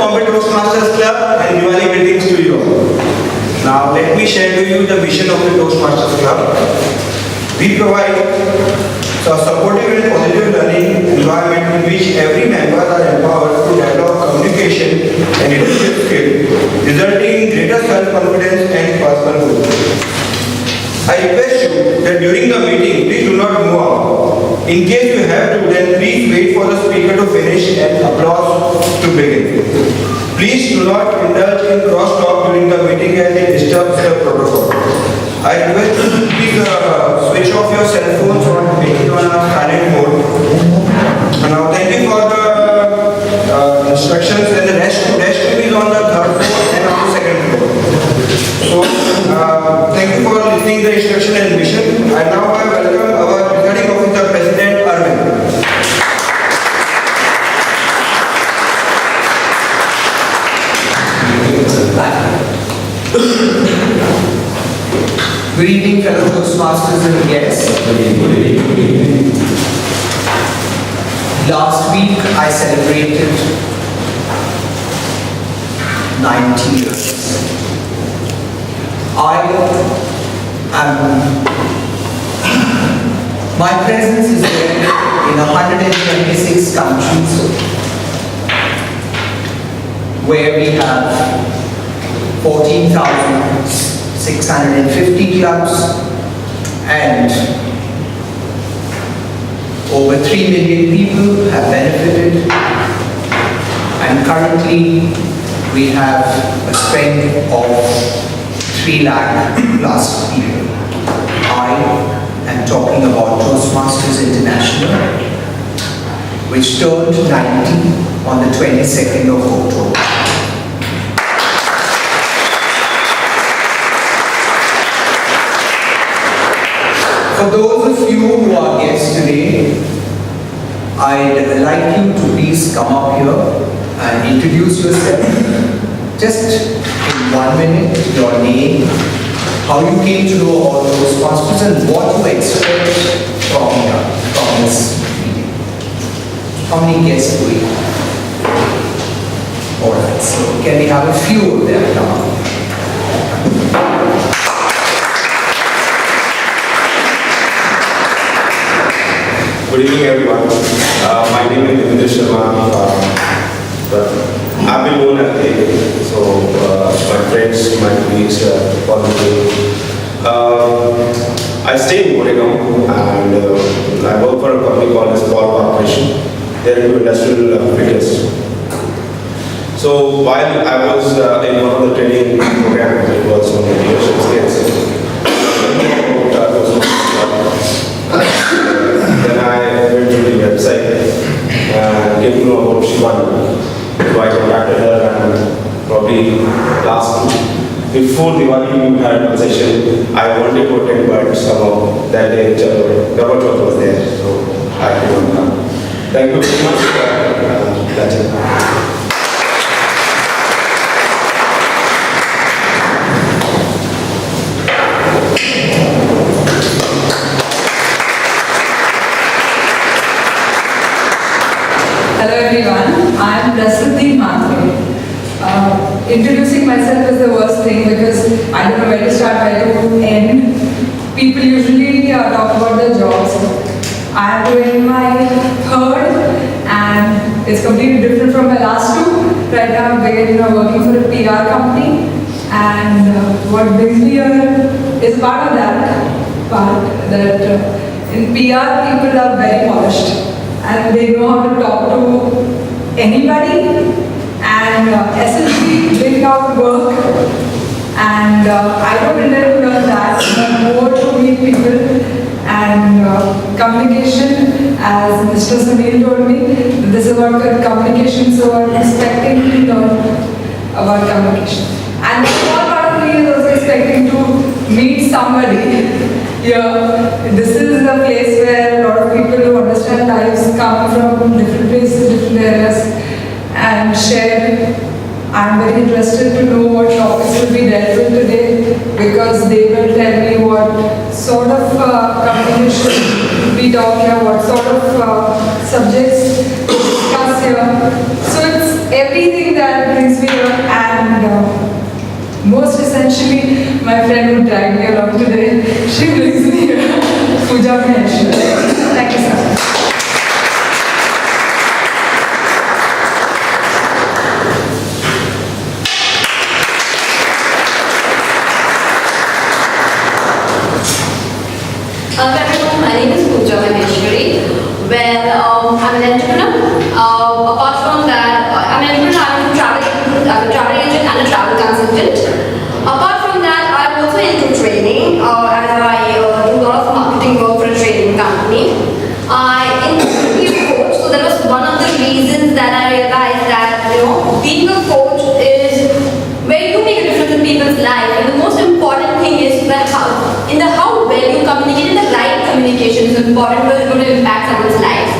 Bombay Toastmasters Club and Diwali greetings to you all. Now let me share to you the vision of the Toastmasters Club. We provide a supportive and positive learning environment in which every member are empowered to develop communication and leadership skills, resulting in greater self-confidence and personal growth. I request you that during the meeting, please do not move out. In case you have to, then please wait for the speaker to finish and applause to begin. Please do not indulge in cross-talk during the meeting as it disturbs the protocol. I request you to please switch off your cell phones or make it on a silent mode. Now, thank you for the instructions, and the restroom is on the third floor and on the second floor. So, thank you for listening to the instruction and mission. And now I welcome our presiding officer, President Arvind. Good evening, fellow Toastmasters and guests. Good evening. Last week I celebrated 90 years. My presence is there in 126 countries where we have 14,650 clubs and over 3 million people have benefited, and currently we have a strength of 3 lakh plus people. I am talking about Toastmasters International, which turned 90 on the 22nd of October. For those of you who are guests today, I'd like you to please come up here and introduce yourself. Just in 1 minute, your name, how you came to know all those Toastmasters and what you expect from this meeting. How many guests do we have? Alright, so can we have a few of them now? Good evening, everyone. My name is Divendra Sharma. I've been known as Dave, so my friends, my colleagues call me Dave. I stay in Oregon and I work for a company called as Power Corporation. They're into industrial figures. So while I was in one of the training programs, it was on leadership skills. Then I went to the website and came to know about Shivani. So I contacted her and probably before Diwali we had one session. I wanted to attend, but somehow that day Gabatot was there, so I couldn't come. Thank you very much. That's it. Hello everyone, I am Prasuti Matre. Introducing myself is the worst thing because I don't know where to start, where to end. People usually talk about their jobs. I am doing my third and it's completely different from my last two. Right now I'm working for a PR company, and what brings me here is part of that part that in PR people are very polished. And they know how to talk to anybody and essentially bring out work. And I don't intend to learn that, but more to meet people and communication. As Mr. Sunil told me, this is about communication, so I'm expecting to learn about communication. And the small part of me is also expecting to meet somebody. This is a place where a lot of people who understand lives come from different places, different areas, and share. I'm very interested to know what topics will be dealt with today, because they will tell me what sort of communication we talk here, what sort of subjects we discuss here. So it's everything that brings me here, and most essentially, my friend who dragged me along today, she brings me here, Pooja Maheshwari. Thank you, sir. Everyone, my name is Pooja Maheshwari. Well, I'm an entrepreneur. Apart from that, I'm an entrepreneur, I'm a travel agent and a travel consultant. Apart from that, I'm also into training as I do a lot of marketing work for a training company. I intend to be a coach, so that was one of the reasons that I realized that, being a coach is where you make a difference in people's life. And the most important thing is that how well you communicate, and the right communication is important because it's going to impact someone's life.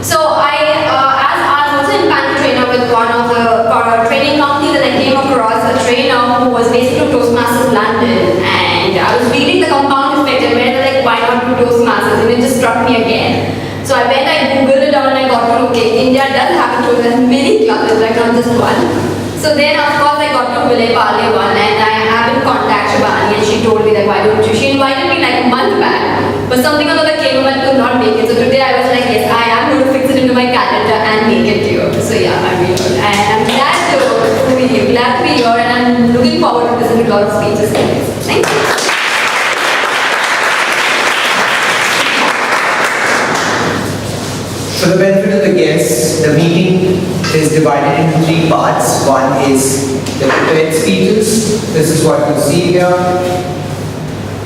So as I was also in panel trainer with one of the training companies, and I came across a trainer who was based in Toastmasters London, and I was reading the compound effect and went like, why not do Toastmasters? And it just struck me again. So I went, I googled it down, and I got to, okay, India does have Toastmasters, many classes, like not just one. So then of course I got to Ville Parle one, and I happened to contact Shivani, and she told me that why don't you, she invited me like a month back, but something or other came up and could not make it. So today I was like, yes, I am going to fix it into my calendar and make it here. So yeah, I'm here. And I'm glad to be here, and I'm looking forward to listening to a lot of speeches. Thank you. For the benefit of the guests, the meeting is divided into 3 parts. One is the prepared speeches. This is what you see here.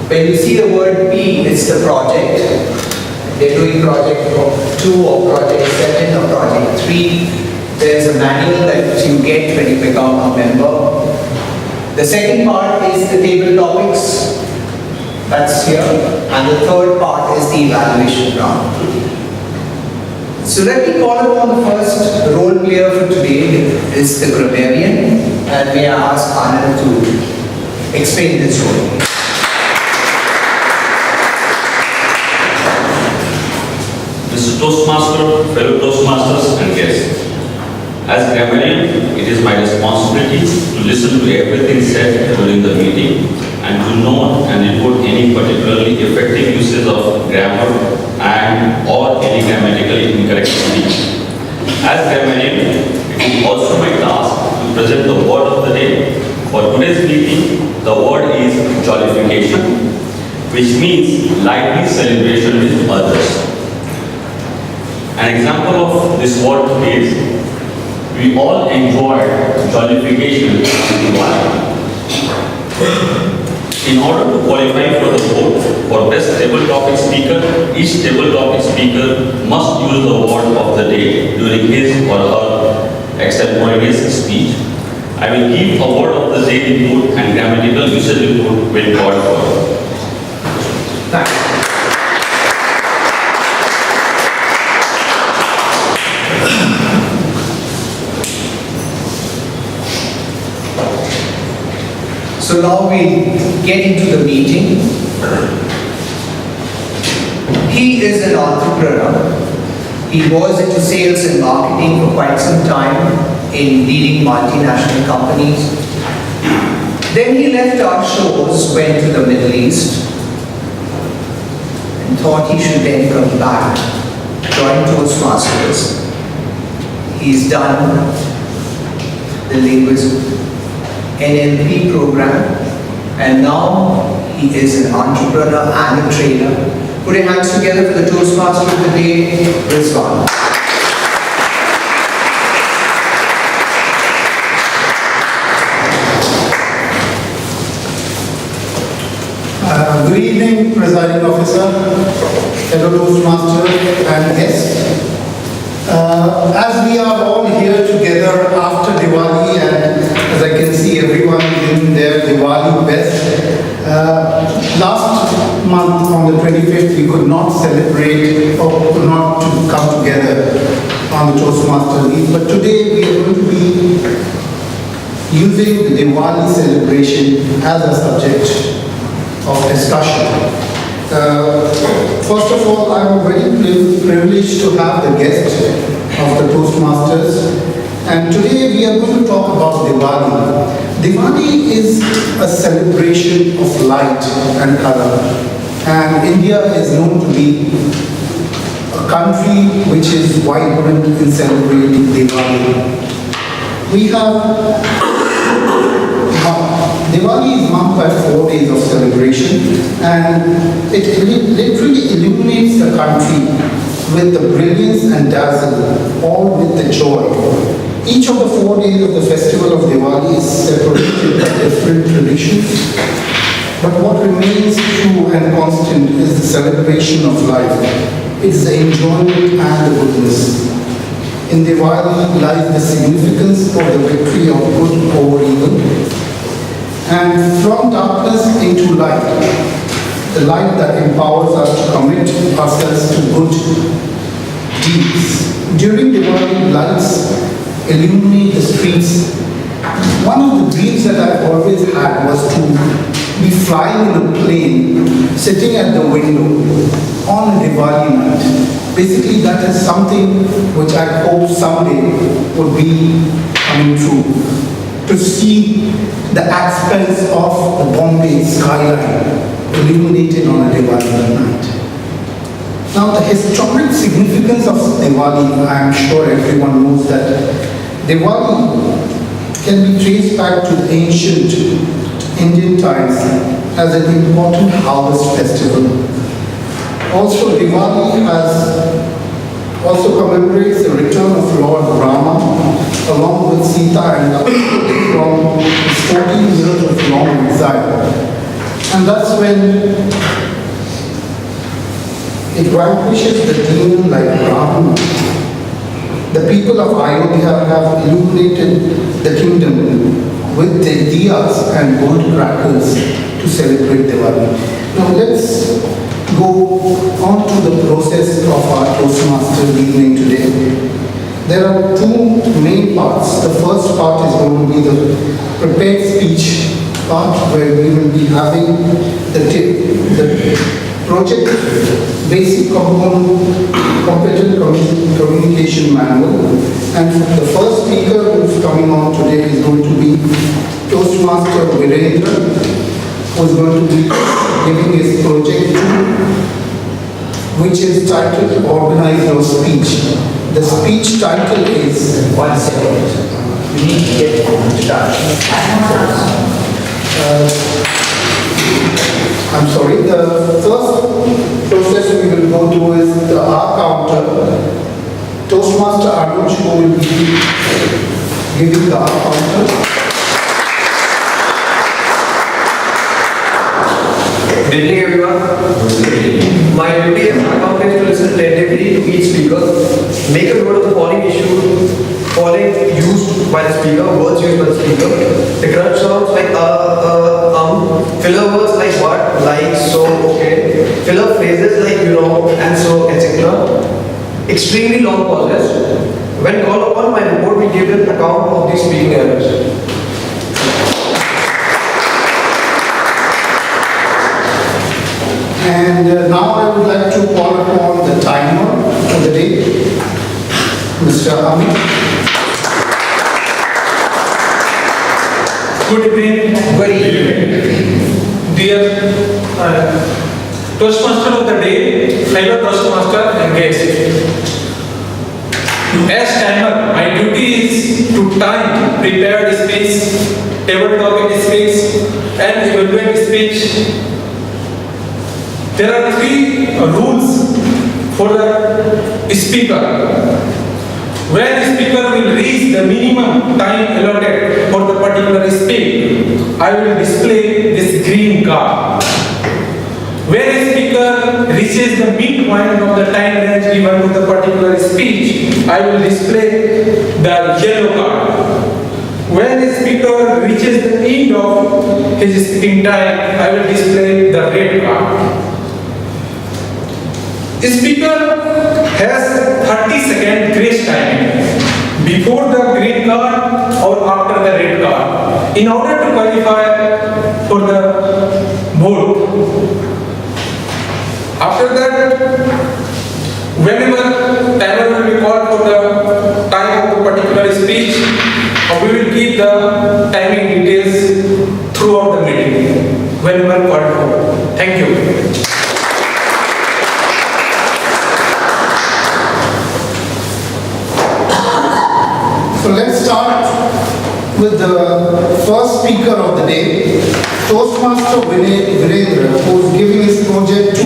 When you see the word P, it's the project. They're doing project 2 or project 7 or project 3. There's a manual that you get when you become a member. The second part is the table topics. That's here. And the third part is the evaluation round. So let me call upon the first role player for today, is the grammarian, and may I ask Anand to explain this role. Mr. Toastmaster, fellow Toastmasters and guests. As grammarian, it is my responsibility to listen to everything said during the meeting and to note and report any particularly effective uses of grammar and or any grammatically incorrect speech. As grammarian, it is also my task to present the word of the day. For today's meeting, the word is jollification, which means lively celebration with others. An example of this word is, we all enjoyed jollification on Diwali. In order to qualify for the vote for best table topic speaker, each table topic speaker must use the word of the day during his or her extemporaneous speech. I will give a word of the day input and grammatical usage input when called for. Thanks. So now we get into the meeting. He is an entrepreneur. He was into sales and marketing for quite some time in leading multinational companies. Then he left our shores, went to the Middle East, and thought he should then come back, join Toastmasters. He's done the linguistic NLP program, and now he is an entrepreneur and a trainer. Put your hands together for the Toastmaster of the day, Rizwan. Good evening, Presiding Officer, fellow Toastmaster and guests. As we are all here together after Diwali, and as I can see everyone in their Diwali best, last month on the 25th we could not celebrate or could not come together on the Toastmaster League, but today we are going to be using the Diwali celebration as a subject of discussion. First of all, I'm very privileged to have the guest of the Toastmasters, And today we are going to talk about Diwali. Diwali is a celebration of light and color. And India is known to be a country which is vibrant in celebrating Diwali. We have Diwali is marked by 4 days of celebration, and it literally illuminates the country with the brilliance and dazzle, all with the joy. Each of the 4 days of the festival of Diwali is separated by different traditions, but what remains true and constant is the celebration of life. It is the enjoyment and the goodness. In Diwali lies the significance of the victory of good over evil, and from darkness into light, the light that empowers us to commit ourselves to good deeds. During Diwali, lights illuminate the streets. One of the dreams that I've always had was to be flying in a plane, sitting at the window on a Diwali night. Basically, that is something which I hope someday would be coming true. To see the expanse of the Bombay skyline illuminated on a Diwali night. Now, the historic significance of Diwali, I am sure everyone knows that Diwali can be traced back to ancient Indian times as an important harvest festival. Also, Diwali also commemorates the return of Lord Rama along with Sita and Lakshmana from his 14 years of long exile. And that's when it vanquishes the demon like Ravana. The people of Ayodhya have illuminated the kingdom with their diyas and gold crackers to celebrate Diwali. Now let's go on to the process of our Toastmaster evening today. There are two main parts. The first part is going to be the prepared speech part, where we will be having the project basic competent communication manual. And the first speaker who is coming on today is going to be Toastmaster Virendra, who is going to be giving his project 2, which is titled Organize Your Speech. The speech title is... One second. We need to get started. I'm sorry, the first process we will go through is the R counter. Toastmaster Anuj, who will be giving the R counter. Good evening, everyone. My duty as an accountant is to listen attentively to each speaker, make a note of the following used by the speaker, words used by the speaker. The correct sounds like filler words like what, like, so, okay. Filler phrases like you know, and so, etc. Extremely long pauses. When called upon, my report will give an account of these speaking errors. And now I would like to call upon the timer for the day, Mr. Amit. Good evening. Good evening. Dear Toastmaster of the day, fellow Toastmaster and guests. As timer, my duty is to time, prepare the speech, table topic speech, and evaluate speech. There are 3 rules for the speaker. When the speaker will reach the minimum time allotted for the particular speech, I will display this green card. When a speaker reaches the midpoint of the time range given to the particular speech, I will display the yellow card. When a speaker reaches the end of his speaking time, I will display the red card. The speaker has 30-second grace time before the green card or after the red card in order to qualify for the vote. After that, whenever timer will be called for the time of the particular speech, keep the timing details throughout the meeting whenever called for. Thank you. So let's start with the first speaker of the day, Toastmaster Virendra, who is giving his project to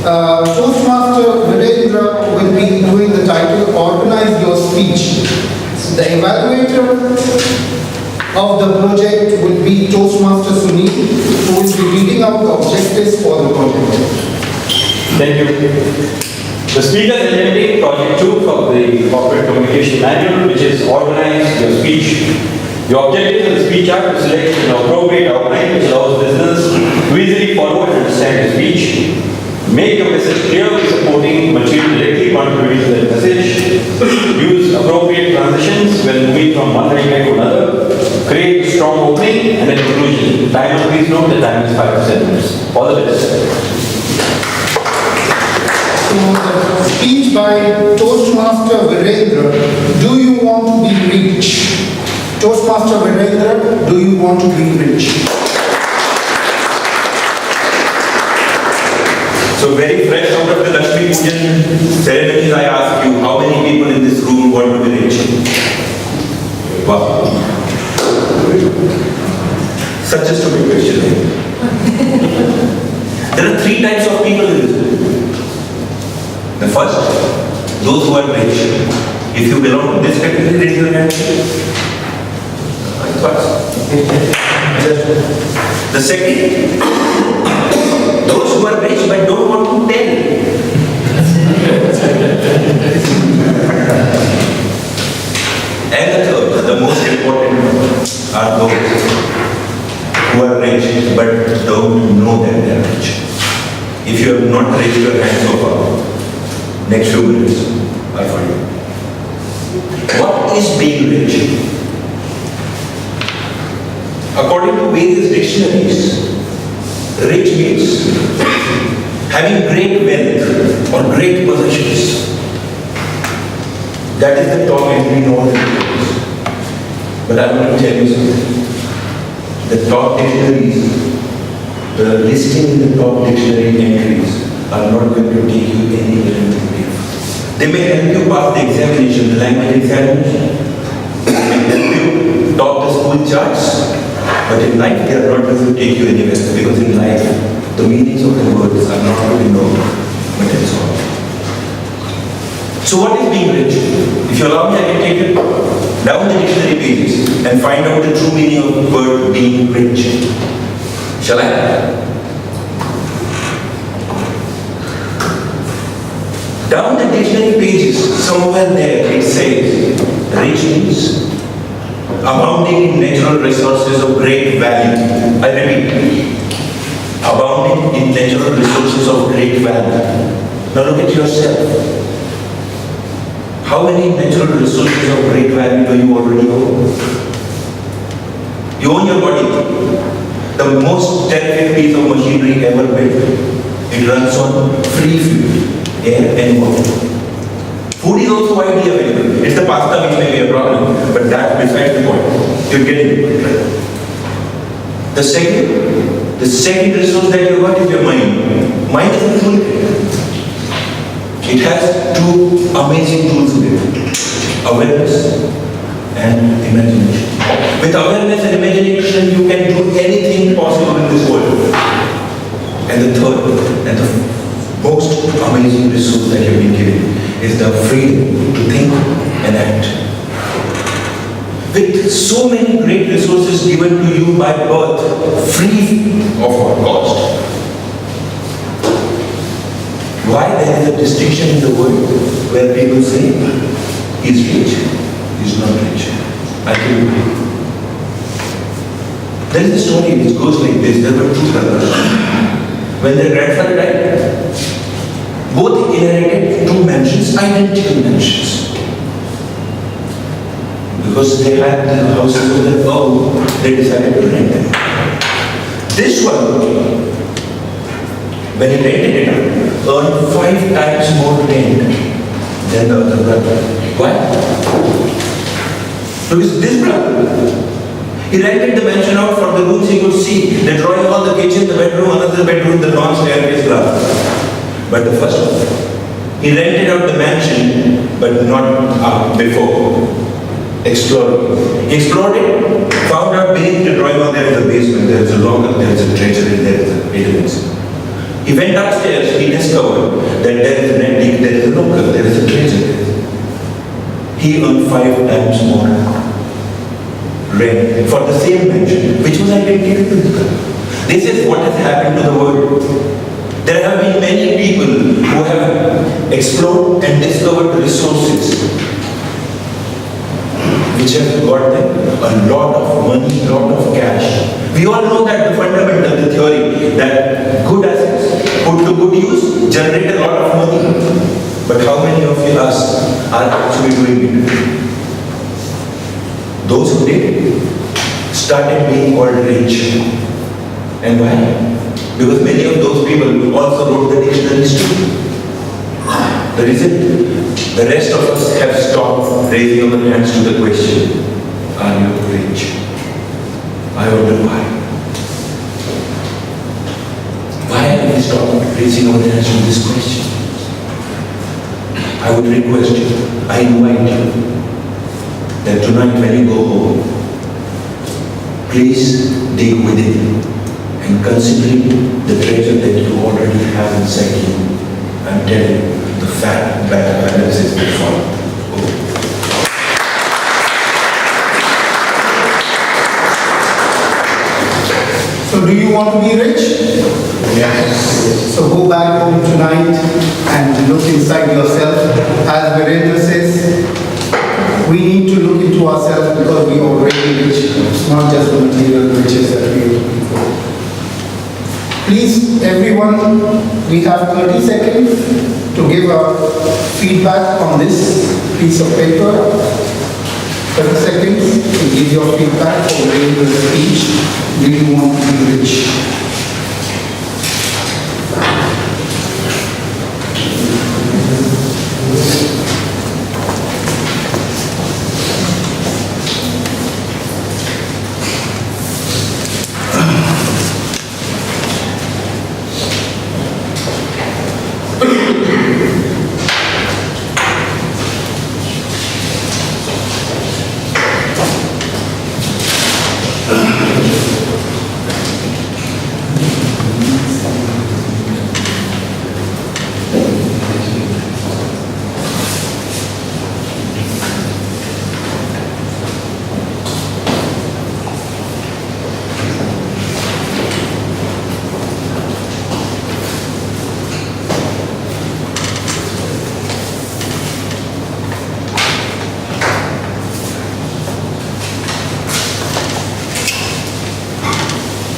Toastmaster Virendra will be doing the title Organize Your Speech. The evaluator of the project will be Toastmaster Sunil, who will be reading out the objectives for the project. Thank you. The speaker is presenting project 2 for the corporate communication manual, which is organize your speech. The objectives of the speech are to select an appropriate outline which allows listeners to easily follow and understand your speech. Make your message clear with supporting material directly contributing to the message. Use appropriate transitions when moving from one idea to another. Create a strong opening and a conclusion. Timer, please note the time is 5 to 7 minutes. All the best. So the speech by Toastmaster Virendra, do you want to be rich? Toastmaster Virendra, do you want to be rich? So very fresh out of the Lakshmi Pujan ceremonies, I ask you, how many people in this room want to be rich? Wow. Such a stupid question. There are 3 types of people in this room. The first, those who are rich. If you belong to this category, raise your hand. The second, those who are rich but don't want to tell. And the third, the most important, are those who are rich but don't know that they are rich. If you have not raised your hand so far, next few minutes are for you. What is being rich? According to various dictionaries, rich means having great wealth or great possessions. That is the top entry in all dictionaries. But I want to tell you something. The top dictionaries, the listing in the top dictionary entries are not going to take you anywhere in life. They may help you pass the examination, the language examination. They may help you top the school charts. But in life, they are not going to take you anywhere, because in life, the meanings of the words are not really known, but it's all. So what is being rich? If you allow me, I can take you down the dictionary pages and find out the true meaning of the word being rich. Shall I? Down the dictionary pages, somewhere there, it says, rich means abounding in natural resources of great value. I repeat, abounding in natural resources of great value. Now look at yourself. How many natural resources of great value do you already own? You own your body. The most terrific piece of machinery ever built. It runs on free fuel, air and water. Food is also widely available. It's the pasta which may be a problem, but that's beside the point. You're getting it right. The second resource that you got is your mind. Mind is a tool. It has 2 amazing tools with it: awareness and imagination. With awareness and imagination, you can do anything possible in this world. And the third and the most amazing resource that you've been given is the freedom to think and act. With so many great resources given to you by birth, free of cost, why there is a distinction in the world where people say, he's rich, he's not rich? I tell you. There is a story which goes like this. There were 2 brothers. When their grandfather died, both inherited 2 mansions, identical mansions. Because they had the houses of their own, they decided to rent them. This one, when he rented it out, earned 5 times more rent than the other brother. Why? Because this brother, he rented the mansion out for the rooms he could see. The drawing hall, the kitchen, the bedroom, another bedroom, the lawn staircase, blah. But the first one, he rented out the mansion, but not before. Exploring. He explored it, found out beneath the drawing hall there is a basement, there is a locker, there is a treasury, there is a database. He went upstairs, he discovered that there is an antique, there is a locker, there is a treasury. He earned 5 times more rent for the same mansion, which was identical. This is what has happened to the world. There have been many people who have explored and discovered the resources which have got them a lot of money, a lot of cash. We all know that the fundamental, the theory, that good assets put to good use generate a lot of money. But how many of us are actually doing it? Those who did started being called rich. And why? Because many of those people also wrote the dictionaries too. The reason the rest of us have stopped raising our hands to the question, are you rich? I wonder why. Why have we stopped raising our hands to this question? I would request you, I invite you, that tonight when you go home, please dig within and considering the treasure that you already have inside you. I'm telling you, the fact that balance is the follow. So do you want to be rich? Yes. So go back home tonight and look inside yourself. As Virendra says, we need to look into ourselves because we are already rich. It's not just the material riches that we are looking for. Please, everyone, we have 30 seconds to give our feedback on this piece of paper. 30 seconds to give your feedback for the speech. Do you want to be rich?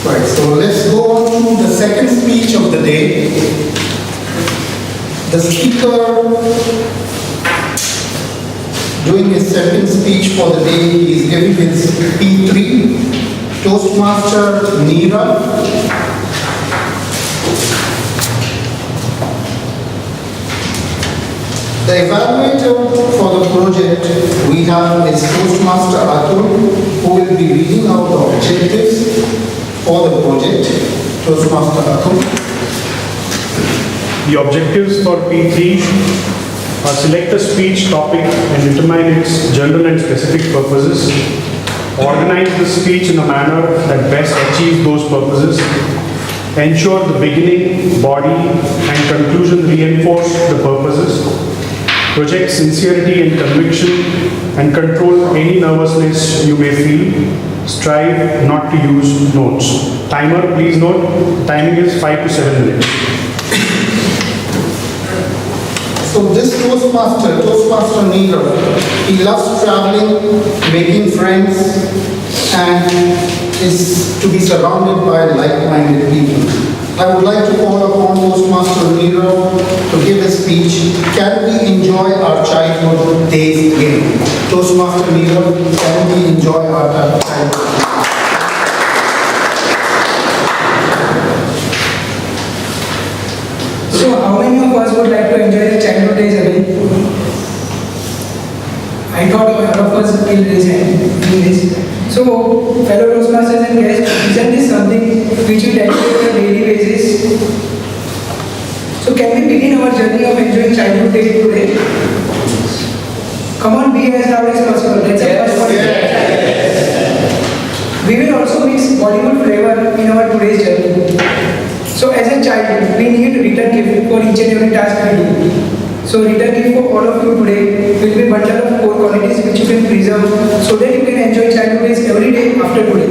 Right, so let's go on to the second speech of the day. The speaker doing his second speech for the day, he is giving his P3, Toastmaster Neera. The evaluator for the project we have is Toastmaster Atul, who will be reading out the objectives for the project. Toastmaster Atul. The objectives for P3 are select a speech topic and determine its general and specific purposes, organize the speech in a manner that best achieves those purposes, ensure the beginning, body, and conclusion reinforce the purposes, project sincerity and conviction, and control any nervousness you may feel, strive not to use notes. Timer, please note, timing is 5 to 7 minutes. So this Toastmaster Neera, he loves traveling, making friends, and is to be surrounded by like-minded people. I would like to call upon Toastmaster Neera to give a speech. Can we enjoy our childhood days again? Toastmaster Neera, can we enjoy our childhood days? So how many of us would like to enjoy the childhood days again? I thought a lot of us will raise hand in this. So, fellow Toastmasters and guests, isn't this something which we tend to do on a daily basis? So, can we begin our journey of enjoying childhood day today? Come on, be as loud as possible. That's the first one. We will also mix Bollywood flavor in our today's journey. So, as a child, we need return gift for each and every task we do. So return gift for all of you today will be a bundle of core qualities which you can preserve so that you can enjoy childhood days every day after today.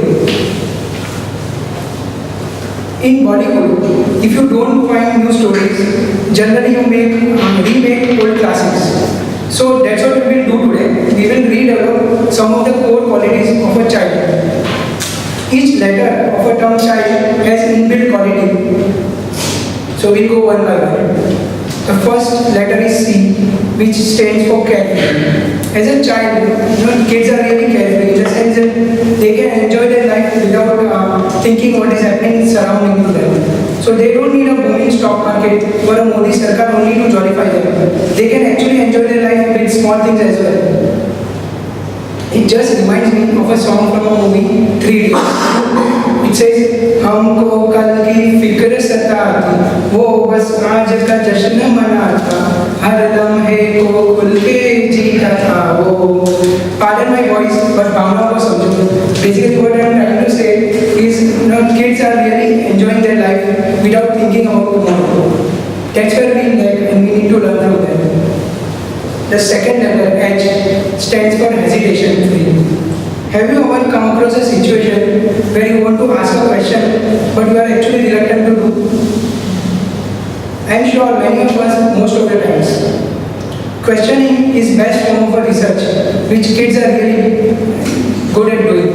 In Bollywood, if you don't find new stories, generally you remake old classics. So that's what we will do today. We will redevelop some of the core qualities of a child. Each letter of a term child has inbuilt quality. So we'll go one by one. The first letter is C, which stands for carefree. As a child, kids are really carefree in the sense that they can enjoy their life without thinking what is happening surrounding to them. So they don't need a booming stock market or a Modi Sarkar only to jollify them. They can actually enjoy their life with small things as well. It just reminds me of a song from a movie, 3 Idiots. It says, हमको कल की फिक्र सताती, वो बस आज का जश्न मनाता, हर लम्हे को खुल के जीता था वो. Pardon my voice, but भावना को समझो. Basically, what I am trying to say is, kids are really enjoying their life without thinking about tomorrow. That's where we lack, and we need to learn from them. The second letter, H, stands for hesitation. Have you ever come across a situation where you want to ask a question but you are actually reluctant to do? I am sure many of us, most of the times. Questioning is best form of a research which kids are really good at doing.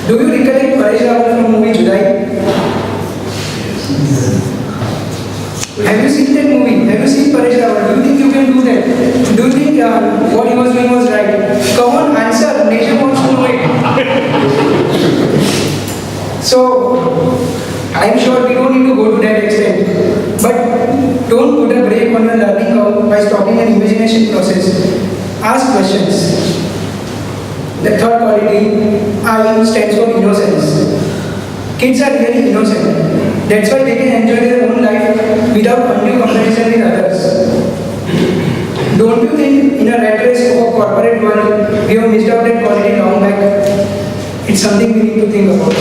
Do you recollect Paresh Rawal from movie Judai? Have you seen that movie? Have you seen Paresh Rawal? Do you think you can do that? Do you think what he was doing was right? Come on, answer. Nation wants to know it. So, I am sure we don't need to go to that extent. But don't put a brake on your learning curve by stopping an imagination process. Ask questions. The third quality, I, stands for innocence. Kids are really innocent. That's why they can enjoy their own life without undue comparison with others. Don't you think in a rat race of a corporate world, we have missed out that quality long back? It's something we need to think about.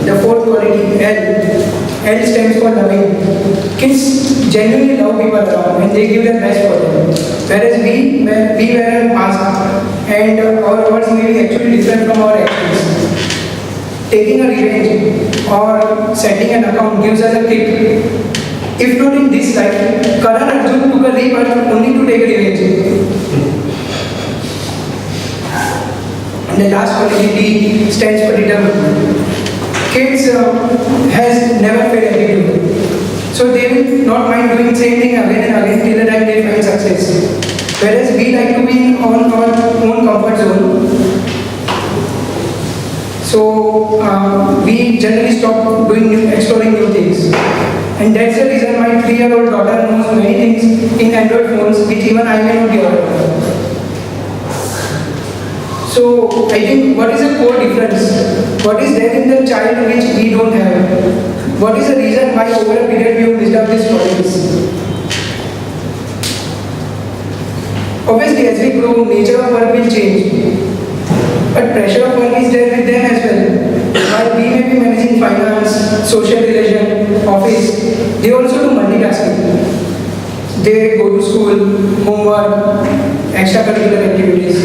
The fourth quality, L stands for loving. Kids genuinely love people around and they give their best for them. Whereas we wear a mask and our words may be actually different from our actions. Taking a revenge or setting an account gives us a kick. If not in this life, Karan Arjun took a rebirth only to take revenge. And the last quality, D, stands for determined. Kids has never failed attitude. So they will not mind doing same thing again and again till the time they find success. Whereas we like to be in our own comfort zone. So we generally stop exploring new things. And that's the reason my 3-year-old daughter knows many things in Android phones which even I may not be aware of. So I think what is the core difference? What is there in the child which we don't have? What is the reason why over a period we have missed out these qualities? Obviously as we grow, nature of work will change. But pressure of work is there with them as well. While we may be managing finance, social relation, office, they also do multitasking. They go to school, homework, extracurricular activities.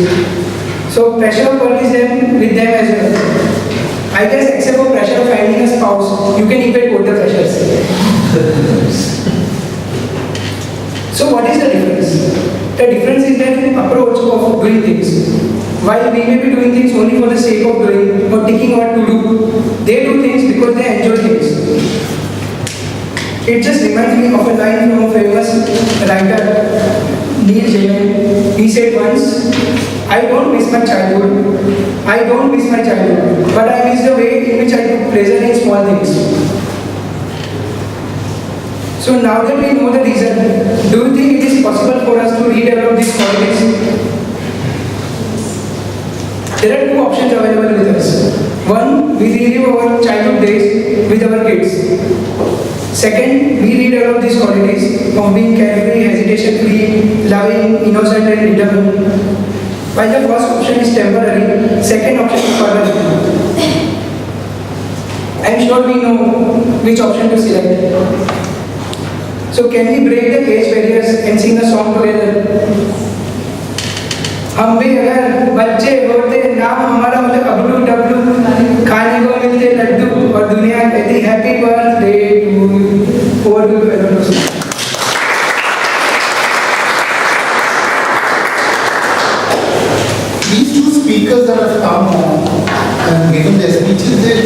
So pressure of work is there with them as well. I guess except for pressure of finding a spouse, you can equate both the pressures. So what is the difference? The difference is their approach of doing things. While we may be doing things only for the sake of doing or thinking what to do, they do things because they enjoy things. It just reminds me of a line from a famous writer, Neil Gaiman. He said once, I don't miss my childhood, but I miss the way in which I took pleasure in small things. So now that we know the reason, do you think it is possible for us to redevelop these qualities? There are two options available with us. One, we relive our childhood days with our kids. Second, we redevelop these qualities of being carefree, hesitation-free, loving, innocent, and determined. While the first option is temporary, second option is permanent. I am sure we know which option to select. So can we break the age barriers and sing a song together? हम भी अगर बच्चे होते नाम हमारा होता अबलू डबलू खाने को मिलते लड्डू और दुनिया कहती happy birthday to you. These two speakers that have come and given their speeches, they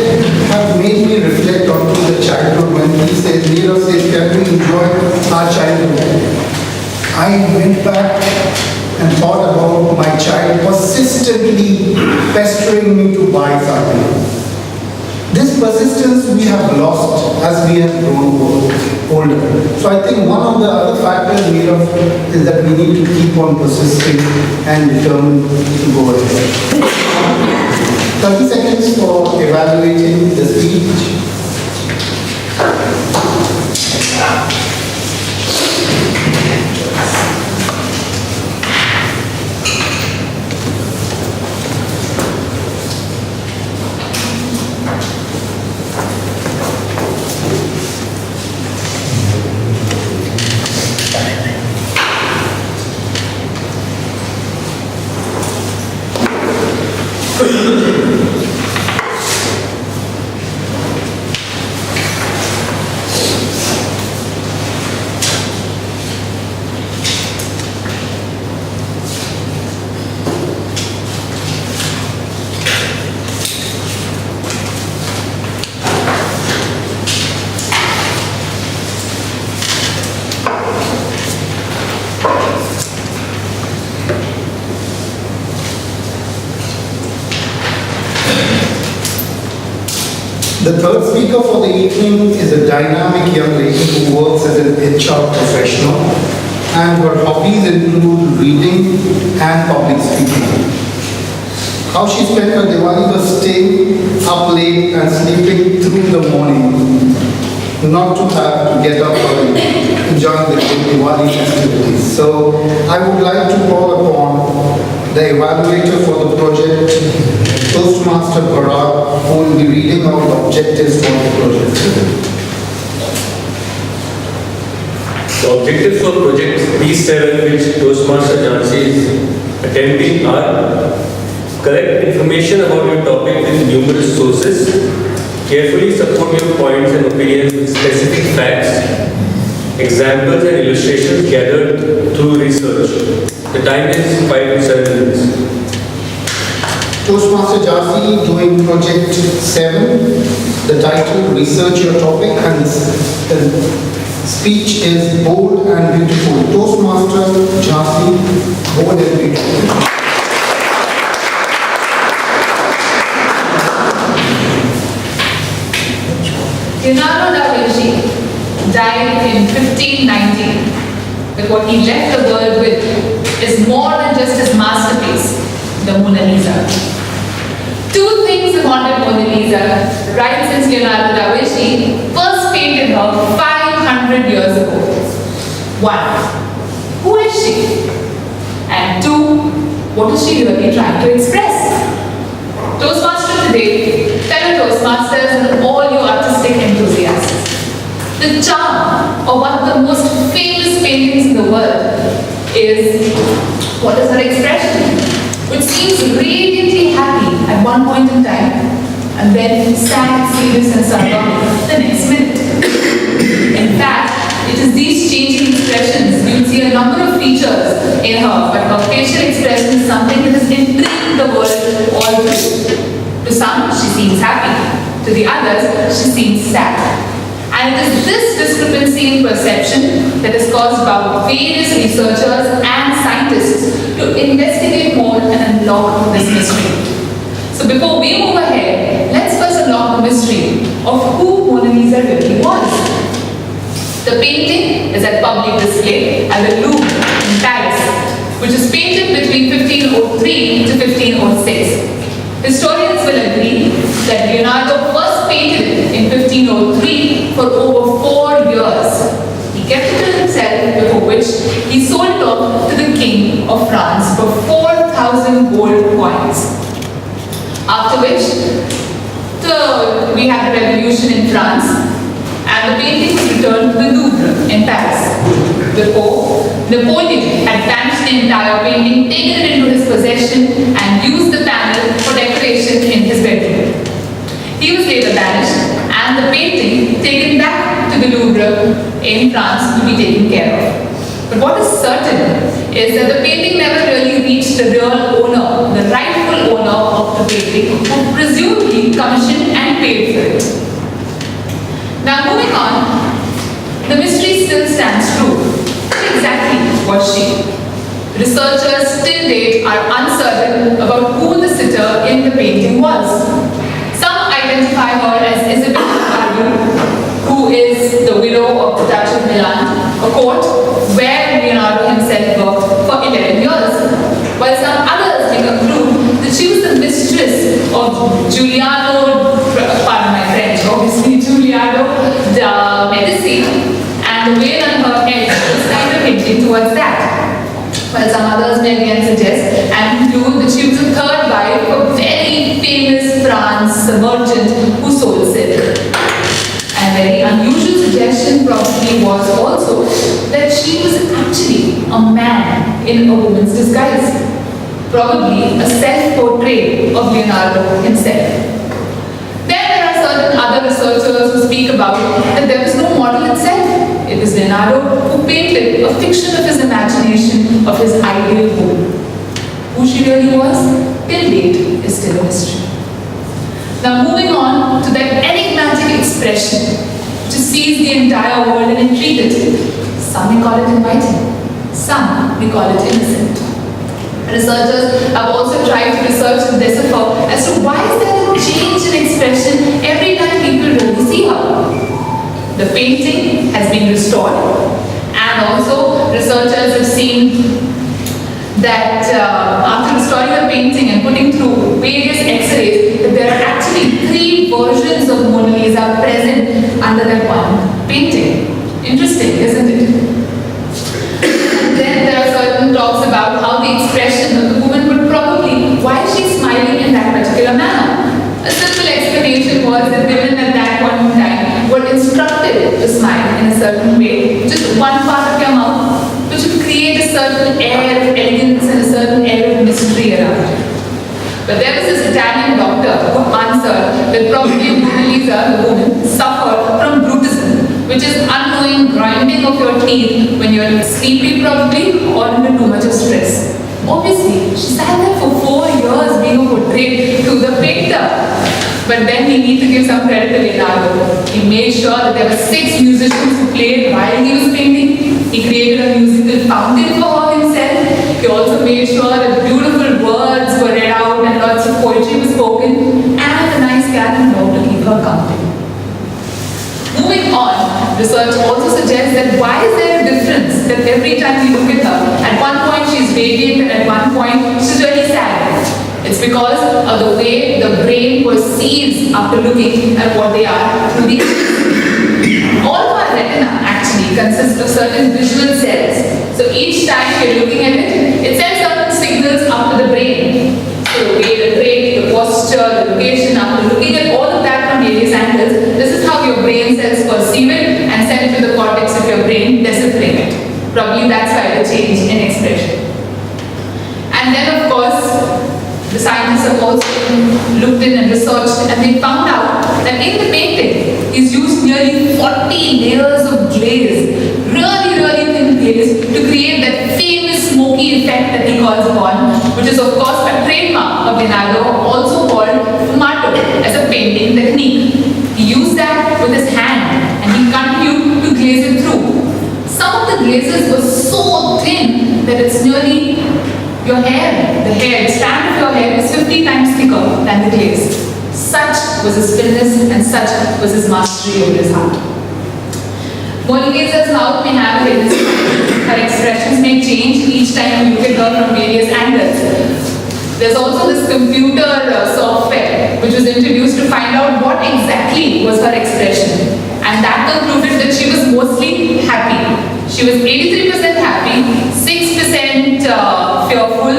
have made me reflect on the childhood when he says, Neerav says, can we enjoy our childhood? I went back and thought about my child persistently pestering me to buy something. This persistence we have lost as we have grown older. So I think one of the other factors is that we need to keep on persisting and determined to go ahead. 30 seconds for evaluating the speech. The third speaker for the evening is a dynamic young lady who works as an HR professional, and her hobbies include reading and public speaking. How she spent her Diwali was staying up late and sleeping through the morning, not to have to get up early, enjoying the Diwali festivities. So I would like to call upon the evaluator for the project, Toastmaster Parag, who will be reading out the objectives for the project. The objectives for project P7, which Toastmaster Jhansi is attending, are collect information about your topic with numerous sources, carefully support your points and opinions with specific facts, examples and illustrations gathered through research. The time is 5 to 7 minutes. Toastmaster Jhansi doing project 7, the title Research Your Topic, and the speech is Bold and Beautiful. Toastmaster Jhansi, Bold and Beautiful. Leonardo da Vinci died in 1590, but what he left the world with is more than just his masterpiece, the Mona Lisa. Two things have haunted Mona Lisa right since Leonardo da Vinci first painted her 500 years ago. One, who is she? And two, what is she really trying to express? Toastmaster today, fellow Toastmasters and all you artistic enthusiasts. The charm of one of the most famous paintings in the world is, what is her expression? Which seems radiantly happy at one point in time and then sad, serious and sardonic the next minute. In fact, it is these changing expressions. You will see a number of features in her, but her facial expression is something that has intrigued the world all through. To some, she seems happy. To the others, she seems sad. And it is this discrepancy in perception that has caused about various researchers and scientists to investigate more and unlock this mystery. So before we move ahead, let's first unlock the mystery of who Mona Lisa really was. The painting is at public display at the Louvre in Paris, which is painted between 1503 to 1506. Historians will agree that Leonardo first painted in 1503 for over 4 years. He kept it to himself, before which he sold off to the King of France for 4,000 gold coins. After which, we had the revolution in France, and the painting was returned to the Louvre in Paris. Before, Napoleon had banished the entire painting, taken it into his possession, and used the panel for decoration in his bedroom. He was later banished, and the painting taken back to the Louvre in France to be taken care of. But what is certain is that the painting never really reached the real owner, the rightful owner of the painting, who presumably commissioned and paid for it. Now moving on, the mystery still stands true. Who exactly was she? Researchers till date are uncertain about who the sitter in the painting was. Some identify her as Isabella, who is the widow of the Duchess of Milan, a court where Leonardo himself worked for 11 years, while some others may conclude that she was the mistress of Giuliano, pardon my French, obviously Giuliano de Medici, and the veil on her head is kind of hinting towards that. While some others may again suggest and conclude that she was a third wife of a very famous France merchant who sold silk. A very unusual suggestion probably was also that she was actually a man in a woman's disguise, probably a self-portrait of Leonardo himself. Then there are certain other researchers who speak about that there was no model itself. It was Leonardo who painted a fiction of his imagination of his ideal woman. Who she really was, till date, is still a mystery. Now moving on to that enigmatic expression to seize the entire world and intrigue it. Some may call it inviting, some may call it innocent. Researchers have also tried to research and decipher as to why is there a change in expression every time people really see her. The painting has been restored, and also researchers have seen that after restoring the painting and putting through various x-rays, that there are actually 3 versions of Mona Lisa present under that one painting. Interesting, isn't it? And then there are certain talks about how the expression of the woman would probably, why is she smiling in that particular manner? A simple explanation was that women at that point in time were instructed to smile in a certain way, just one part of your mouth, which would create a certain air of elegance and a certain air of mystery around it. But there was this Italian doctor who answered that probably Mona Lisa, the woman, suffered from brutism, which is unknowing grinding of your teeth when you're sleepy probably or under too much of stress. Obviously, she sat there for 4 years being portrayed to the painter. But then we need to give some credit to Leonardo. He made sure that there were 6 musicians who played while he was painting. He created a musical fountain for her himself. He also made sure that beautiful words were read out and lots of poetry was spoken, and a nice cat and dog to keep her company. Moving on, research also suggests that why is there a difference that every time you look at her, at one point she's radiant and at one point she's really sad. It's because of the way the brain perceives after looking at what they are through the eyes. All of our retina actually consists of certain visual cells. So each time you're looking at it, it sends certain signals up to the brain. So the way the trait, the posture, the location, after looking at all of that from various angles, this is how your brain cells perceive it and send it to the cortex of your brain, deciphering it. Probably that's why the change in expression. And then of course, the scientists have also looked in and researched, and they found out that in the painting, he's used nearly 40 layers of glaze, really thin glaze, to create that famous smoky effect that he calls upon, which is of course a trademark of Leonardo, also called fumato, as a painting technique. He used that with his hand, and he continued to glaze it through. Some of the glazes were so thin that it's nearly your hair, the strand of your hair is 50 times thicker than the glaze. Such was his fineness and such was his mastery over his art. Mona Lisa's mouth may have a her expressions may change each time you look at her from various angles. There's also this computer software exactly was her expression? And that concluded that she was mostly happy. She was 83% happy, 6% fearful,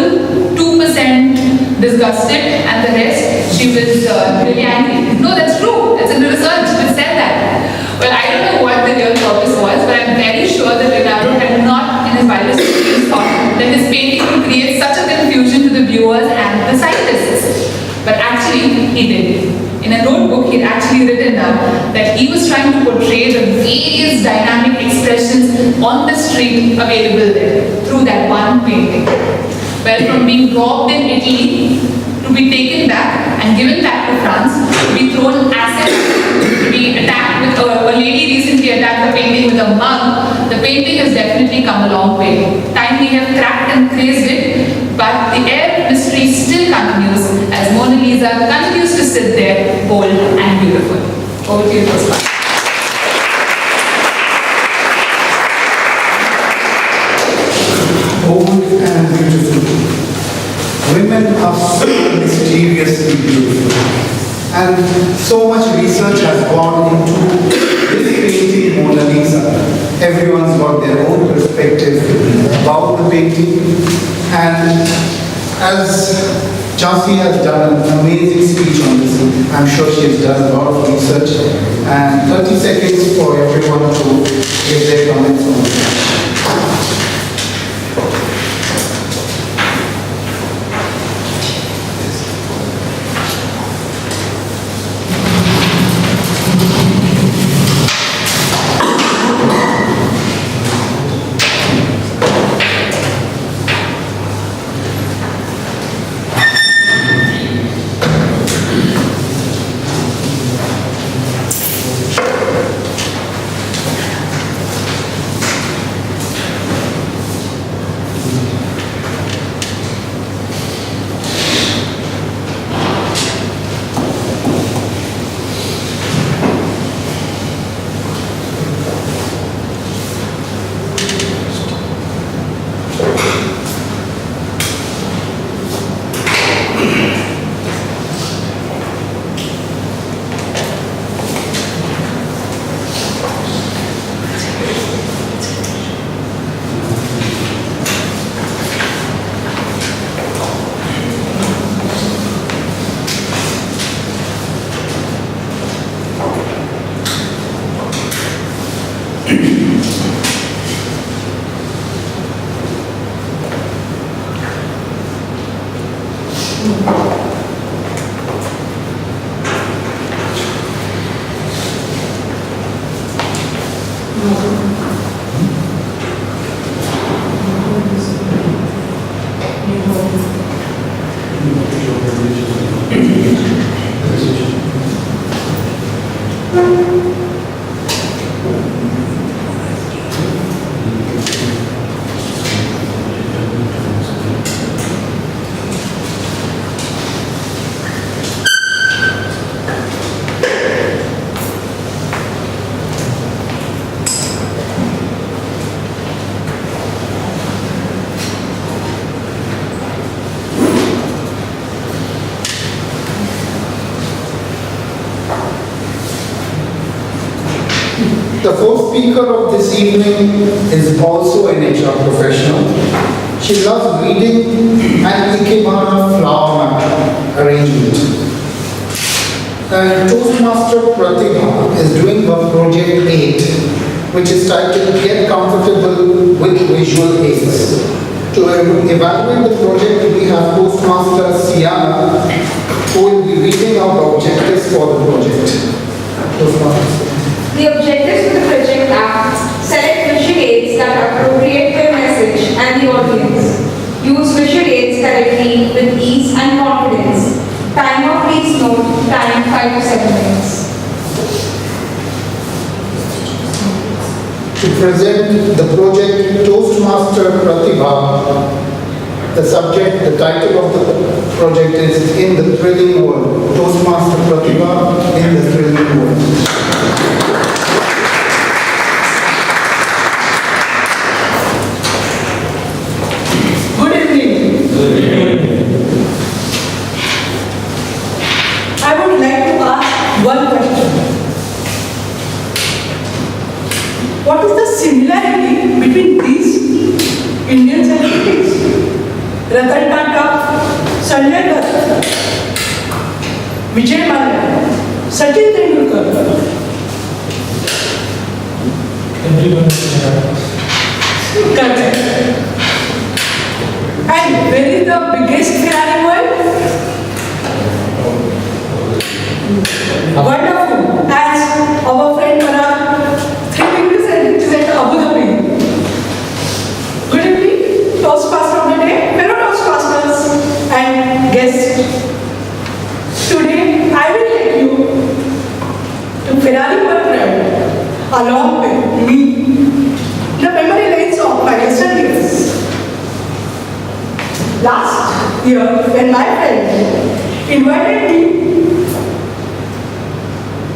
2% disgusted, and the rest she was really angry. No, that's true. That's in the research. It said that. Well, I don't know what the real purpose was, but I'm very sure that Leonardo had not, in his wildest dreams, thought that his painting would create such a confusion to the viewers and the scientists. But actually, he did. In a notebook, he'd actually written down that he was trying to portray the various dynamic expressions on the street available there through that one painting. Well, from being robbed in Italy to be taken back and given back to France, to be thrown acid, to be attacked with a lady recently attacked the painting with a mug, the painting has definitely come a long way. Time we have cracked and crazed it, but the air mystery still continues as Mona Lisa continues to sit there, bold and beautiful. Over to you, Tosma. Bold and beautiful. Women are so mysteriously beautiful. And so much research has gone into this painting, Mona Lisa. Everyone's got their own perspective about the painting. And as Jhansi has done an amazing speech on this, I'm sure she has done a lot of research. And 30 seconds for everyone to give their comments on it. The fourth speaker of this evening is also an HR professional. She loves reading and Ikebana flower mat arrangement. And Toastmaster Pratibha is doing her project 8, which is titled Get Comfortable with Visual Aids. To evaluate the project, we have Toastmaster Siana, who will be reading out objectives for the project. Toastmaster. The objectives for the project are: select visual aids that are appropriate for your message and the audience. Use visual aids correctly with ease and confidence. Timer, please note, time 5 to 7 minutes. To present the project Toastmaster Pratibha, the subject, the title of the project is In the Thrilling World. Toastmaster Pratibha, In the Thrilling World. I would like to ask one question. similarity between these Indian celebrities. Ratan Tata, Sanjay Dutt, Vijay Mallya, Sachin Tendulkar. Correct. And where is the biggest Ferrari world? Wonderful. As our friend Parag, 3 degrees represent Abu Dhabi. Good evening, Toastmaster of the day, fellow Toastmasters and guests. Today, I will take you to Ferrari world ride along with me. The memory lanes of my recent years. Last year, when my friend invited me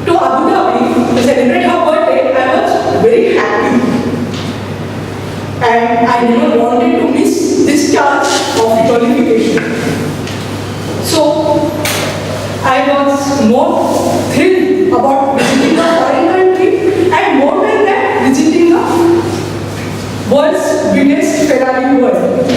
to Abu Dhabi to celebrate her birthday, I was very happy. And I never wanted to miss this chance of qualification. So, I was more thrilled about visiting a foreign country and more than that, visiting a world's biggest Ferrari world.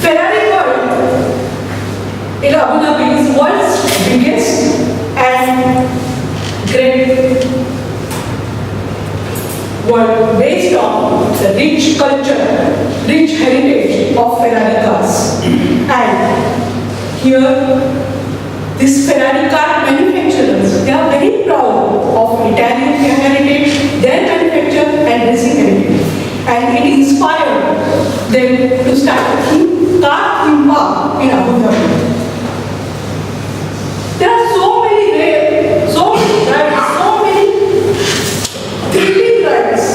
Ferrari world in Abu Dhabi is world's biggest and great world based on the rich culture, rich heritage of Ferrari cars. And here, these Ferrari car manufacturers, they are very proud of Italian heritage, their manufacture and racing heritage. And it inspired them to start a car theme park in Abu Dhabi. There are so many rides, so many thrilling rides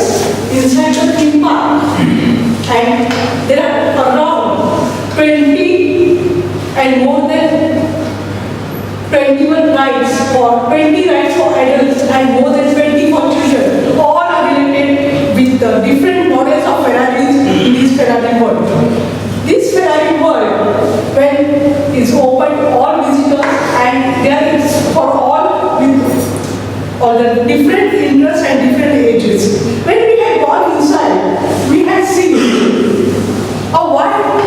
inside the theme park. And there are around 20 and more than 21 rides for 20 rides for adults and more than 20 for children. All are related with the different models of Ferraris in this Ferrari world. This Ferrari world, when is open to all visitors and there is for all with all the different interests and different ages. When we had gone inside, we had seen a wide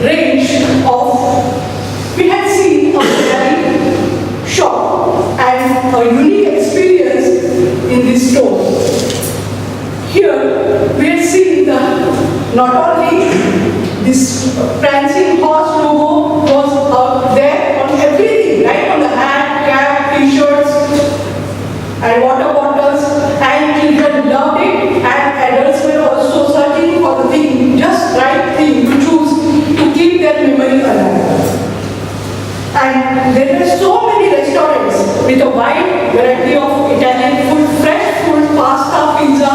range of, we had seen a Ferrari shop and a unique experience in this store. Here, we have seen not only this prancing horse logo was out there on everything, right? On the hat, cap, t-shirts, and water bottles, and children loved it, and adults were also searching for the thing, just right thing to choose to keep their memory alive. And there were so many restaurants with a wide variety of Italian food, fresh food, pasta, pizza,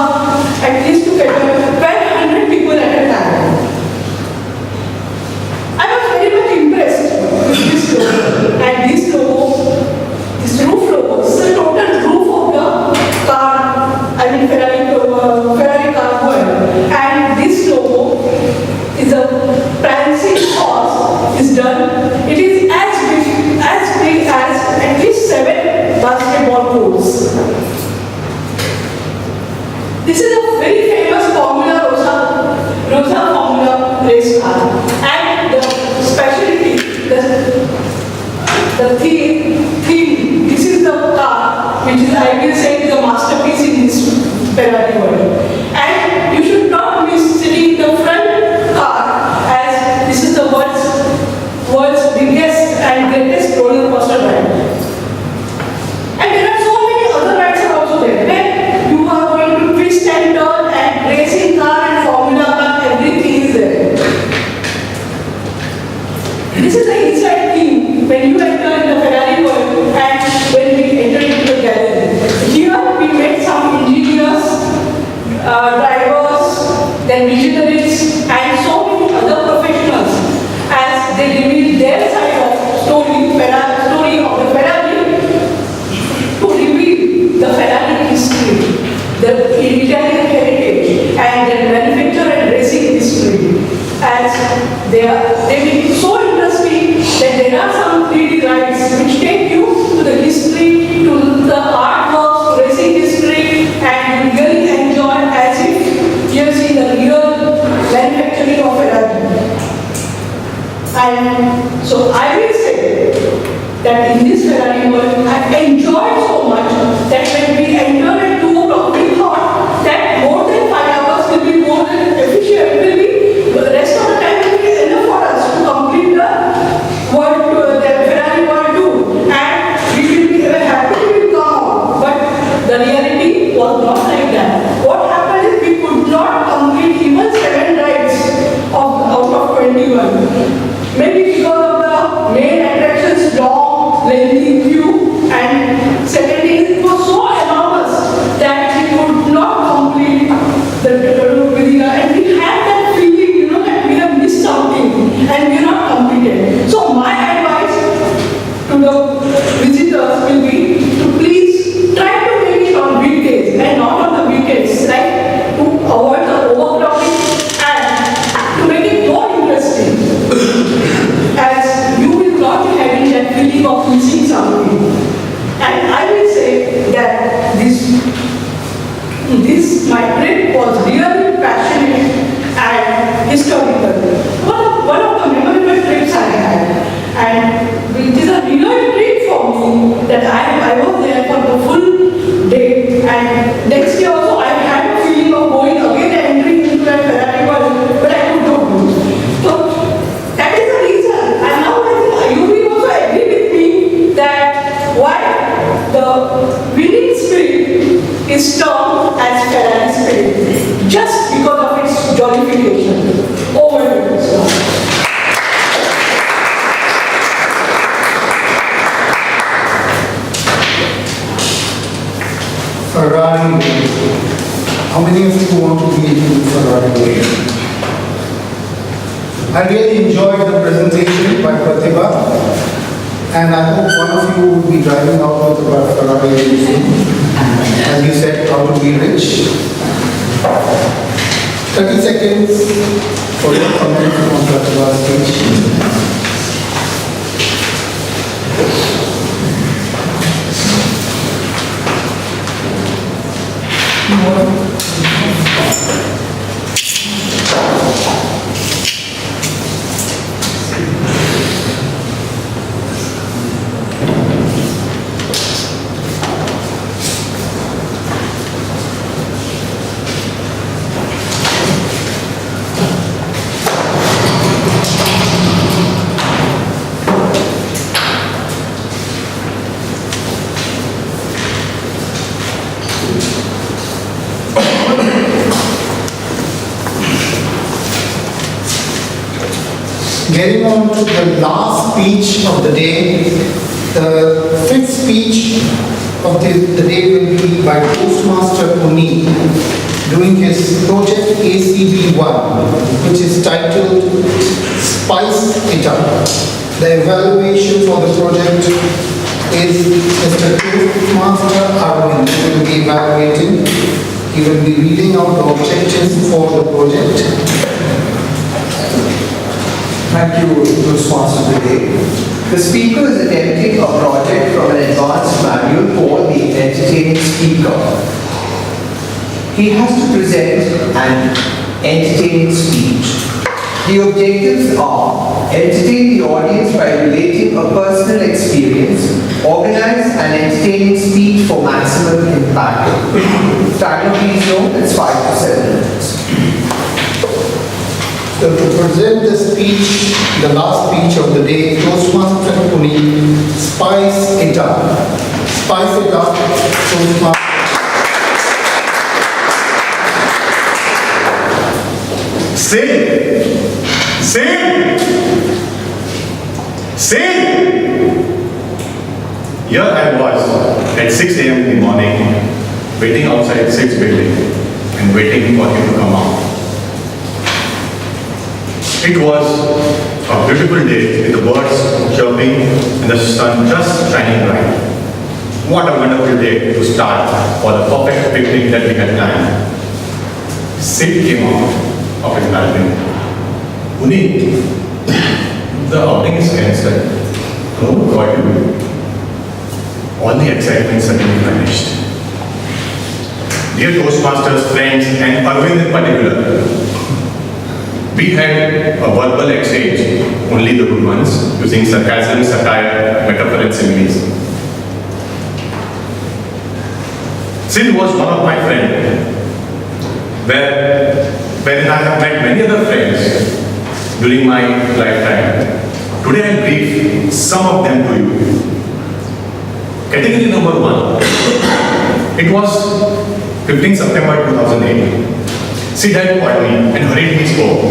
at least together 1,200 people at a time. I was very much impressed with this logo. And this logo, this roof logo, this is the total roof of the car, I mean Ferrari car world. And this logo is a prancing horse, is done. It is as big as at least 7 basketball courts. This is a very famous Formula Rosa Formula race car. And the specialty, the theme, this is the car which is, I will say, the masterpiece in this Ferrari world. And you should not miss sitting in the front car, as this is the world's biggest and greatest roller coaster ride. And there are so many other rides are also there, where you are going to twist and turn and racing car and Formula car, everything is there. This is the inside theme when you enter in the Ferrari world and when we enter into the gallery. Here we met some engineers, drivers, then visionaries, and so many other professionals as they reveal their side of story of the Ferrari, to reveal the Ferrari history, the Italian heritage, want to be into Ferrari way. I really enjoyed the presentation by Pratibha, and I hope one of you will be driving out with a Ferrari very soon. As you said, how to be rich. 30 seconds for your comment on Pratibha's speech. Getting on to the last speech of the day, the fifth speech of the day will be by Toastmaster Puneet, doing his project ACB1, which is titled Spice It Up. The evaluation for the project is Mr. Toastmaster Arvind, who will be evaluating. He will be reading out the objectives for the project. Thank you, Toastmaster today. The speaker is attempting a project from an advanced manual called the Entertaining Speaker. He has to present an entertaining speech. The objectives are entertain the audience by relating a personal experience, organize an entertaining speech for maximum impact. Timer, please note, it's 5 to 7 minutes. So to present the speech, the last speech of the day, Toastmaster Puneet, Spice It Up. Spice It Up, Toastmaster. Sing! Here I was at 6 a.m. in the morning, waiting outside Sid's building and waiting for him to come out. It was a beautiful day with the birds chirping and the sun just shining bright. What a wonderful day to start for the perfect picnic that we had planned. Sid came out of his balcony. Puneet, the outing is cancelled. Oh God, all the excitement suddenly vanished. Dear Toastmasters, friends, and Arvind in particular, we had a verbal exchange, only the good ones, using sarcasm, satire, metaphor, and similes. Sid was one of my friends, wherein I have met many other friends during my lifetime. Today I'll brief some of them to you. Category number 1. It was 15 September 2008. Sid had called me and hurriedly spoke.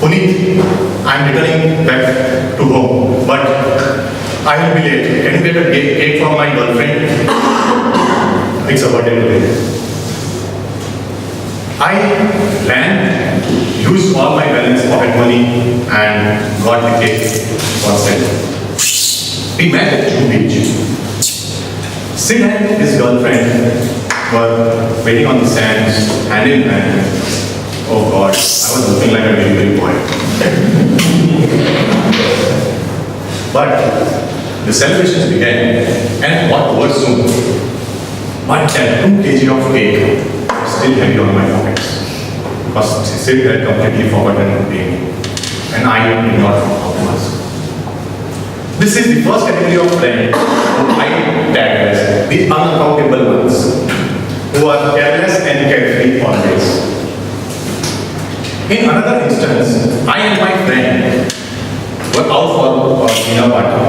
Puneet, I am returning back to home, but I will be late. Can you get a cake from my girlfriend? It's a birthday today. I ran, used all my balance pocket money and got the cake for Sid. We met at June Beach. Sid and his girlfriend were waiting on the sands, hand in hand. Oh God, I was looking like a very, very boy. But the celebrations began, and what was soon? But that 2 kg of cake was still heavy on my pockets. Because Sid had completely forgotten me, and I did not know how it was. This is the first category of friends whom I tag as the unaccountable ones, who are careless and carefree always. In another instance, I and my friend were out for a dinner party.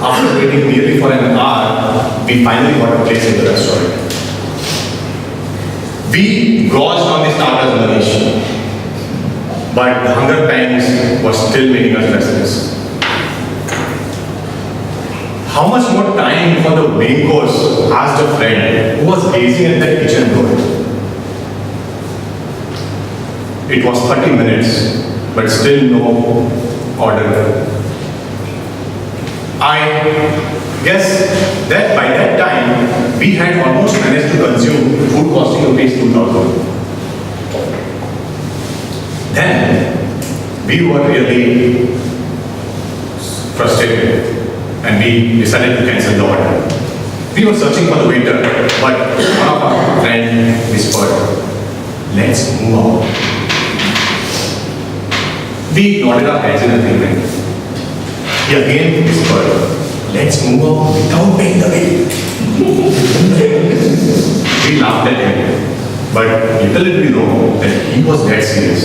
After waiting nearly for an hour, we finally got a place in the restaurant. We gorged on the starters nourish, but the hunger pangs was still making us restless. How much more time for the main course? Asked a friend who was gazing at the kitchen door. It was 30 minutes, but still no order. I guess that by that time, we had almost managed to consume food costing rupees 2,000. Then, we were really frustrated and we decided to cancel the order. We were searching for the waiter, but one of our friends whispered, "Let's move on." We nodded our heads in agreement. He again whispered, "Let's move on without paying the bill." We laughed at him, but little did we know that he was dead serious.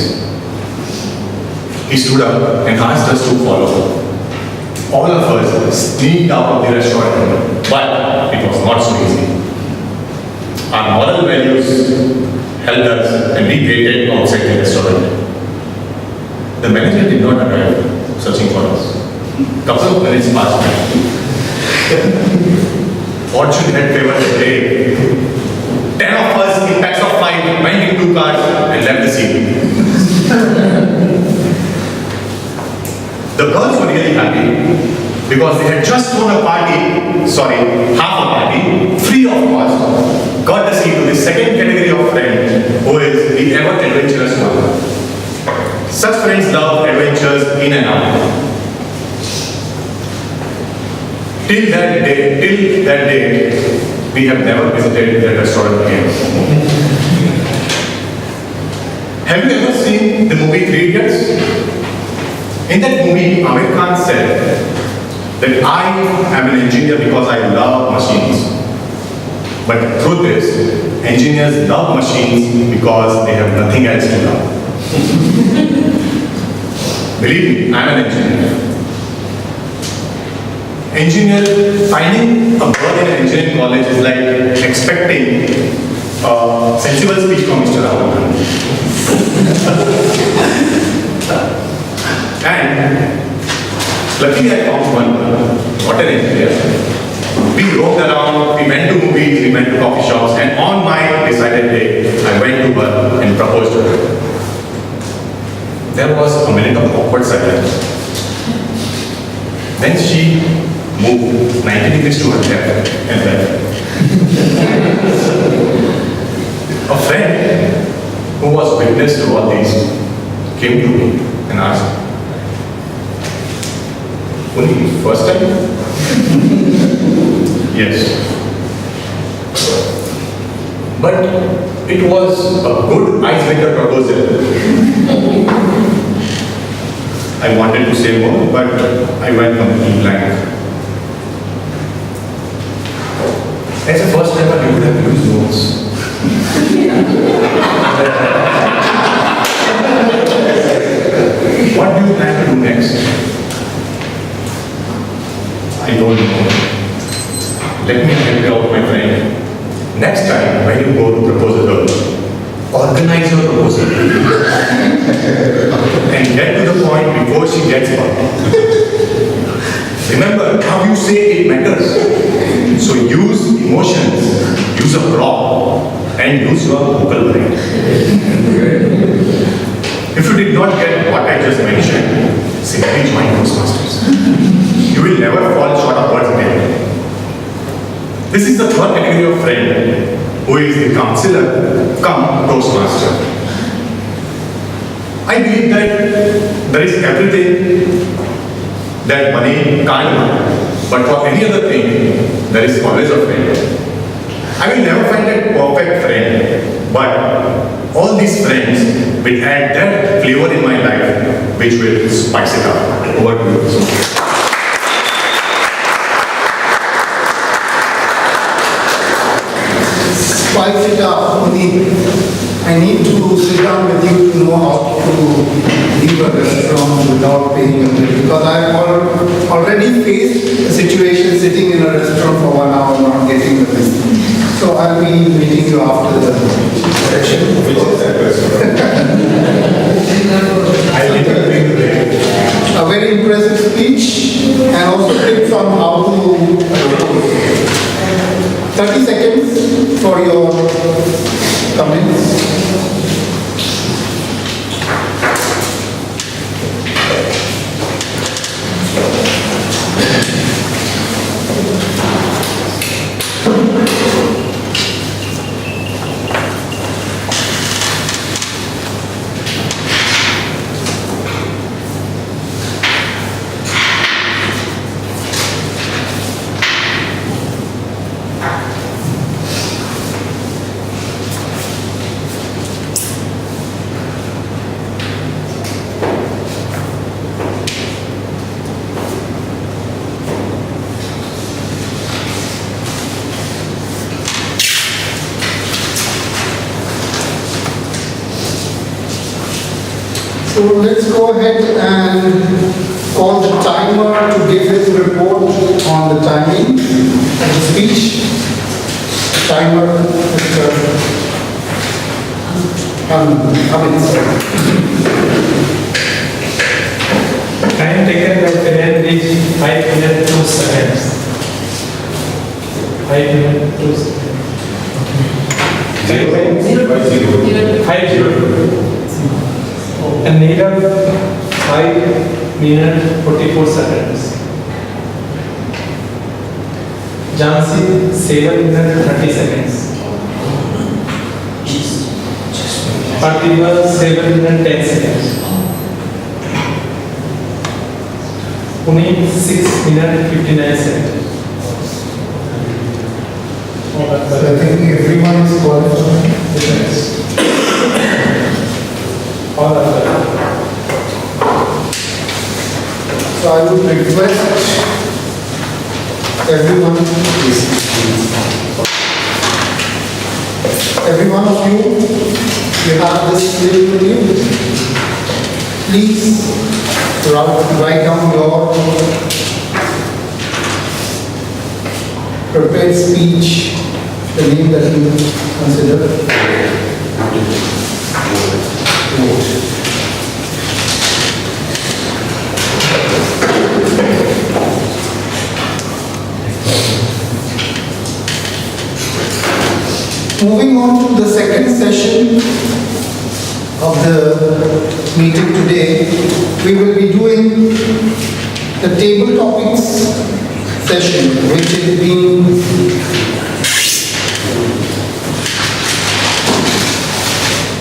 He stood up and asked us to follow. All of us sneaked out of the restaurant, but it was not so easy. Our moral values held us and we waited outside the restaurant. The manager did not arrive, searching for us. Couple of minutes passed by. Fortune had favored the day. 10 of us in packs of 5 went in 2 cars and left the scene. The girls were really happy because they had just thrown a party, half a party, free of cost, courtesy to the second category of friend, who is the ever adventurous one. Such friends love adventures in and out. Till that day, we have never visited that restaurant again. Have you ever seen the movie 3 Idiots? In that movie, Amir Khan said that I am an engineer because I love machines. But the truth is, engineers love machines because they have nothing else to love. Believe me, I am an engineer. Finding a girl in an engineering college is like expecting a sensible speech from Mr. Rahul. And luckily I found one, what an engineer. We roamed around, we went to movies, we went to coffee shops, and on my decided day, I went to her and proposed to her. There was a minute of awkward silence. Then she moved 90 degrees to her left and left. A friend who was witness to all these came to me and asked, "Only first time?" Yes. But it was a good icebreaker proposal. I wanted to say more, but I went completely blank. As a first timer, you would have used notes. What do you plan to do next? I don't know. Let me help you out, my friend. Next time, when you go to propose a girl, organize your proposal. And get to the point before she gets up. Remember, how you say it matters. So use emotions, use a prop, and use your vocal mind. If you did not get what I just mentioned, simply join Toastmasters. You will never fall short of words again. This is the third category of friend, who is the counselor, come Toastmaster. I believe that there is everything that money can't buy, but for any other thing, there is always a friend. I will never find a perfect friend, but all these friends will add that flavor in my life, which will spice it up. Over to you. Spice it up. I need to sit down with you to know how to leave a restaurant without paying a bill. Because I've already faced a situation sitting in a restaurant for 1 hour not getting the bill. So I'll be meeting you after the session. A very impressive speech and also tips on how to 30 seconds for your comments. So let's go ahead and call the timer to give his report on the timing of the speech. Timer, Mr. Amit. Time taken by Finland is 5 minutes 2 seconds. 5 minutes 2 seconds. 5-0. And Neerav 5 minutes 44 seconds. Jansi 7 minutes 30 seconds. Parthiba 7 minutes 10 seconds. Puneet 6 minutes 59 seconds. So I think everyone is qualified. Yes. All are there. So I would request everyone, every one of you have this slip with you. Please write down your prepared speech, the name that you consider. Moving on to the second session of the meeting today, we will be doing the table topics session, which is being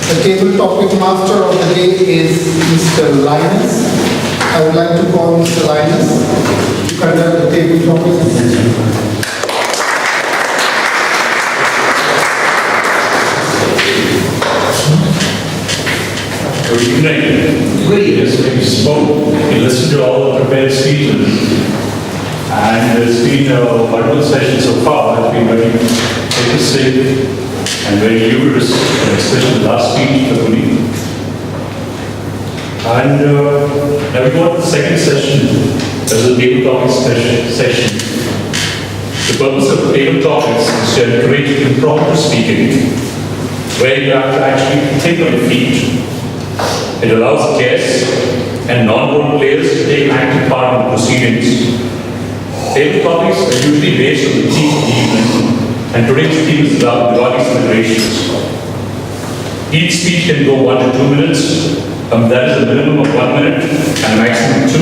the table topic master of the day is Mr. Linus. I would like to call Mr. Linus to conduct the table topic session. Good evening. Good evening. Yes, we spoke, we listened to all the prepared speeches, and it's been a wonderful session so far. It's been very interesting and very humorous, and especially the last speech for me. And now we go to the second session, as a table topics session. The purpose of the table topics is to encourage impromptu speaking, where you have to actually think on your feet. It allows guests and non-role players to take active part in the proceedings. Table topics are usually based on the theme of the evening, and today's theme is about Diwali celebrations. Each speech can go 1 to 2 minutes. That is a minimum of 1 minute and a maximum of 2.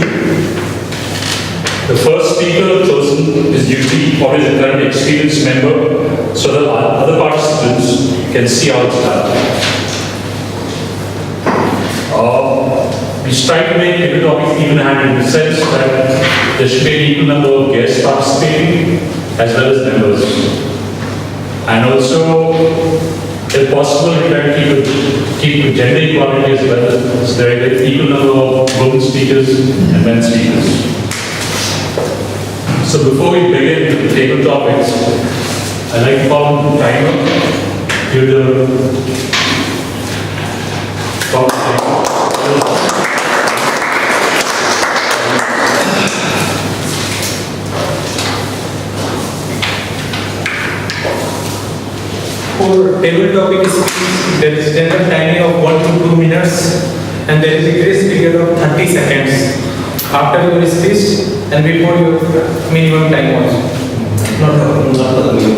The first speaker chosen is usually always a current experienced member, so that other participants can see how it's done. We try to make table topics even-handed in the sense that there should be an equal number of guests participating as well as members. And also, if possible, we try to keep gender equality as well, so there are an equal number of women speakers and men speakers. So before we begin with the table topics, I'd like to call on the timer due to For table topic speech, there is general timing of 1 to 2 minutes, and there is a grace period of 30 seconds after your speech and before your minimum time also. Not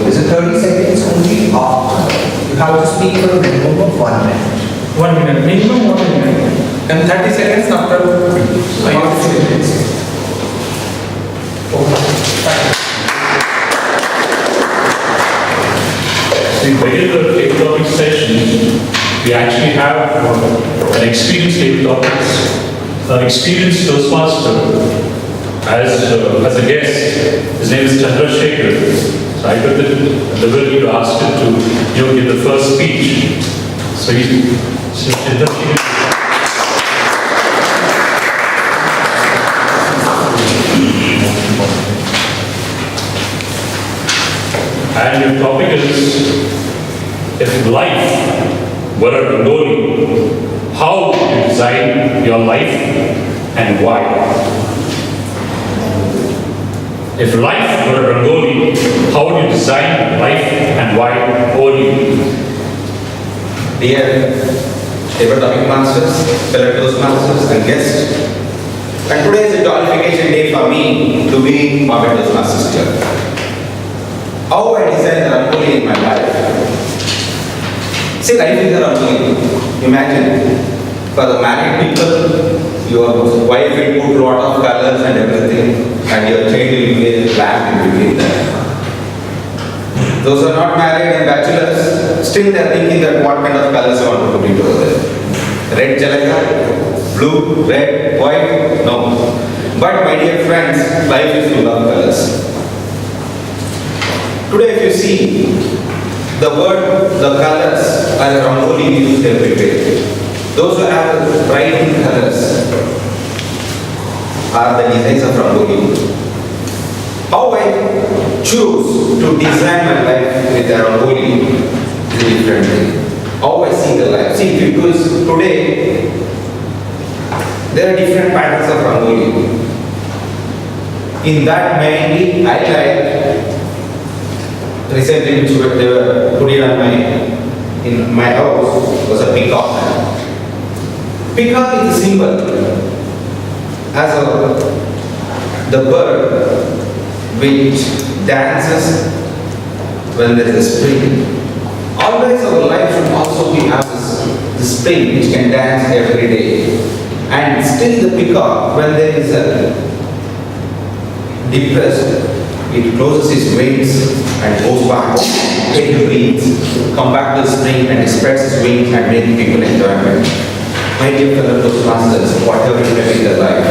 Is it 30 seconds only after? You have to speak for a minimum of 1 minute. 1 minute, minimum 1 minute, and 30 seconds after your speech. In regular table topic sessions, we actually have an experienced table topics, an experienced Toastmaster as a guest. His name is Chandrasekhar. So I got the liberty to ask him to give the first speech. So Chandrasekhar. And your topic is, if life were a rangoli, How would you design your life and why? If life were a rangoli, how would you design life and why? Over to you. Dear topic masters, fellow Toastmasters and guests, and today is a glorification day for me to be Bombay Toastmasters Club. How I design the rangoli in my life. See, life is a rangoli. Imagine, for the married people, your wife will put lot of colors and everything, and your child will be a lamp in between them. Those who are not married and bachelors, still they are thinking that what kind of colors you want to put into there. Red jalaka, blue, red, white, no. But my dear friends, life is full of colors. Today if you see, the word, the colors are rangoli used everywhere. Those who have bright colors are the designs of rangoli. How I choose to design my life with a rangoli is a different thing. How I see the life. See, because today there are different patterns of rangoli. In that mainly I like recently which they were put in my house was a peacock. Peacock is a symbol as the bird which dances when there is a spring. Always our life should also be as the spring which can dance every day. And still the peacock, when there is a depressed, it closes its wings and goes back, take a breath, come back to the spring and it spreads its wings and make people enjoyment. My dear fellow Toastmasters, whatever you have in your life,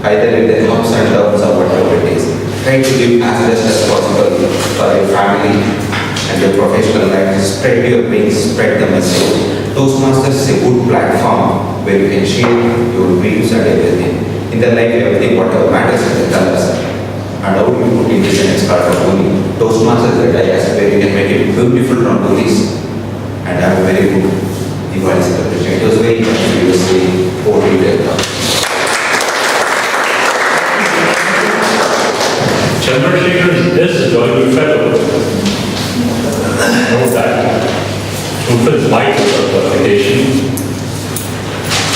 either with the ups and downs or whatever it is, try to live as best as possible for your family and your professional life. Spread your wings, spread the message. Toastmasters is a good platform where you can share your dreams and everything. In the life, everything, whatever matters is the colors. And how do you put in this and start rangoli? Toastmasters is a dias where you can make it beautiful rangolis and have a very good Diwali celebration. It was very continuously portrayed. Chandrasekhar is a joyful fellow. Know that. Fulfills my qualification.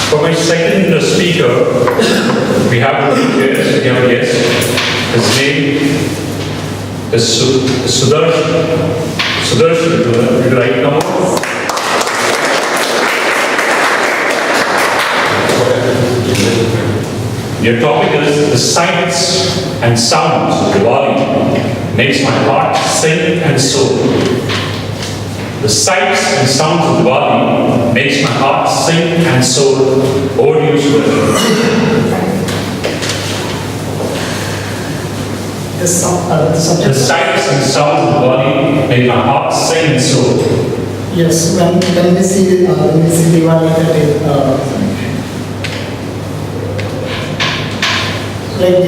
For my second speaker, we have a guest. His name is Sudarshan. Sudarshan, would you like to come? Your topic is the sights and sounds of Diwali makes my heart sing and soar. The sights and sounds of Diwali makes my heart sing and soar. Over to you, Sudarshan. The sights and sounds of Diwali make my heart sing and soar. Yes, when we see Diwali, that is like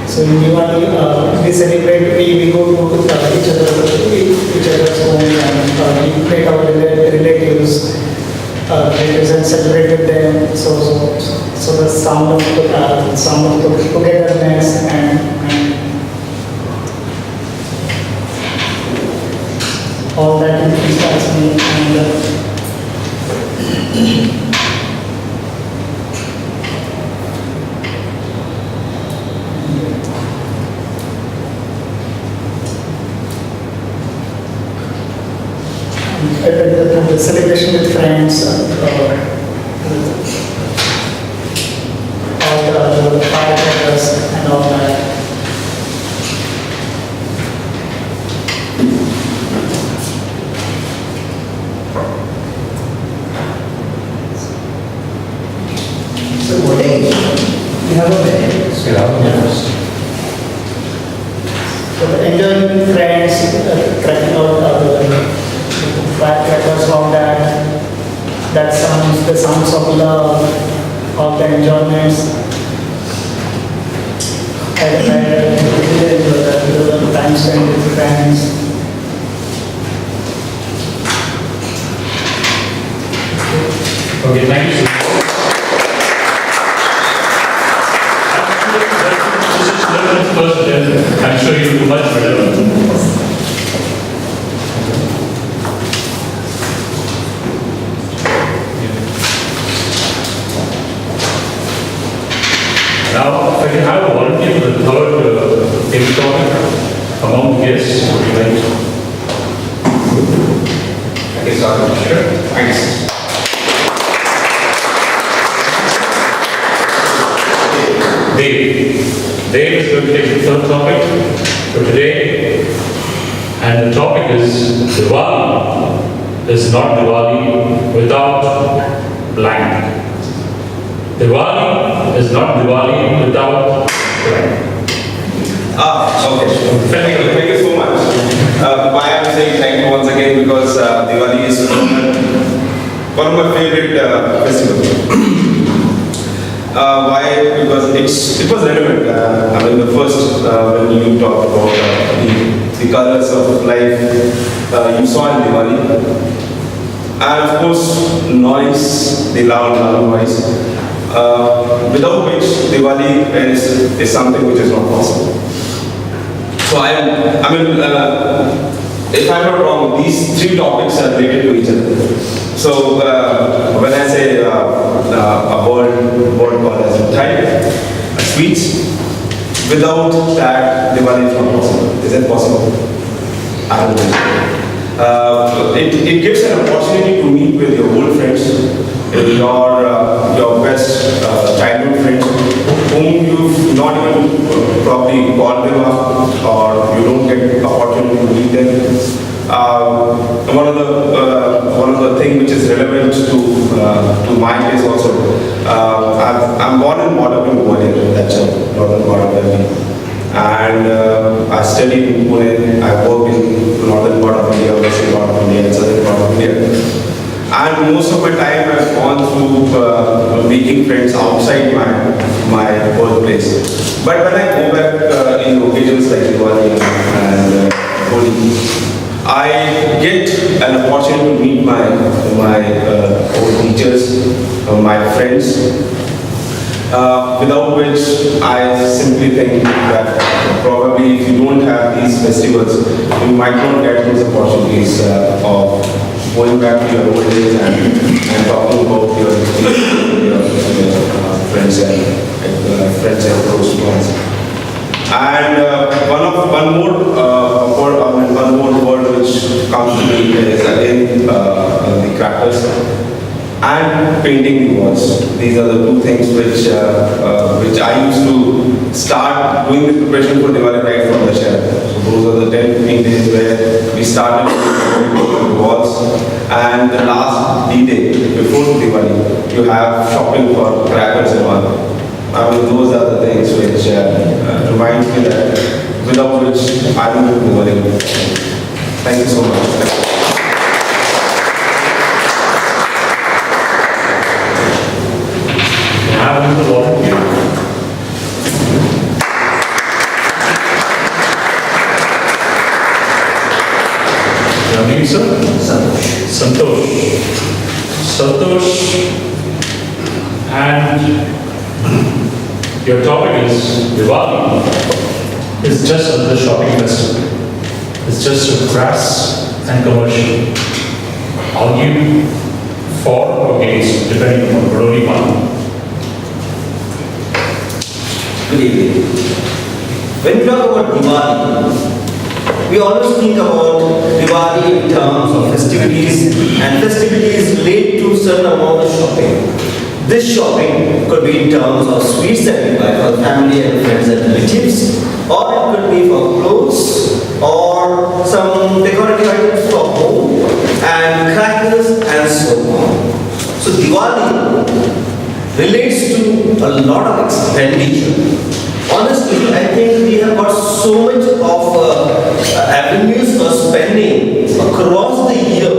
so in Diwali, we celebrate, we go to each other's home and we meet our relatives and celebrate with them. So the sound of togetherness and all that inspires me. And the celebration with friends, all the firecrackers and all that. So what age? You have a wedding? So enjoying with friends, cracking out firecrackers, all that sounds, the sounds of love, all the enjoyments. I really enjoy that. time spent with friends. Okay, thank you so much. This is Levin's first attempt. I'm sure you'll do much better. Now, if I can have a volunteer for the third table topic among the guests, would you like to? I can start. Sure. Thanks. Dave is going to take the third topic for today, and the topic is Diwali is not Diwali without blank. Diwali is not Diwali without blank. Okay. Thank you so much. Why I'm saying thank you once again because Diwali is one of my favorite festivals. Why? Because it was relevant. I mean, the first when you talk about the colors of life, you saw in Diwali, and of course noise, the loud noise, without which Diwali is something which is not possible. So I mean, if I'm not wrong, these three topics are related to each other. So when I say a word called as type, sweets, without that Diwali is not possible. Is it possible? I don't think so. It gives an opportunity to meet with your old friends, your best childhood friends, whom you've not even probably called them up, or you don't get opportunity to meet them. One of the things which is relevant to my case also, I'm born and brought up in Pune, that's a northern part of Delhi, and I studied in Pune. I work in northern part of India, western part of India, and southern part of India. And most of my time I've gone through making friends outside my birthplace. But when I go back in occasions like Diwali and Holi, I get an opportunity to meet my old teachers, my friends, without which I simply think that probably if you don't have these festivals, you might not get those opportunities of going back to your old days and talking about your friends and close ones. And one more word which comes to me is again the crackers and painting the walls. These are the two things which I used to start doing the preparation for Diwali right from the share. So those are the 10-15 days where we started painting the walls, and the last D-Day before Diwali you have shopping for crackers and all. I mean, those are the things which remind me that without which I don't do Diwali. Thank you so much. Have another volunteer. Your name, sir? Santosh. Santosh. And your topic is Diwali. It's just another shopping festival. It's just a crass and commercial. Are you for or against, depending on what only one? Good evening. When we talk about Diwali, we always think about Diwali in terms of festivities, and festivities relate to a certain amount of shopping. This shopping could be in terms of sweets that we buy for family and friends and relatives, or it could be for clothes, or some decorative items for home, and crackers, and so on. So Diwali relates to a lot of expenditure. Honestly, I think we have got so much of avenues for spending across the year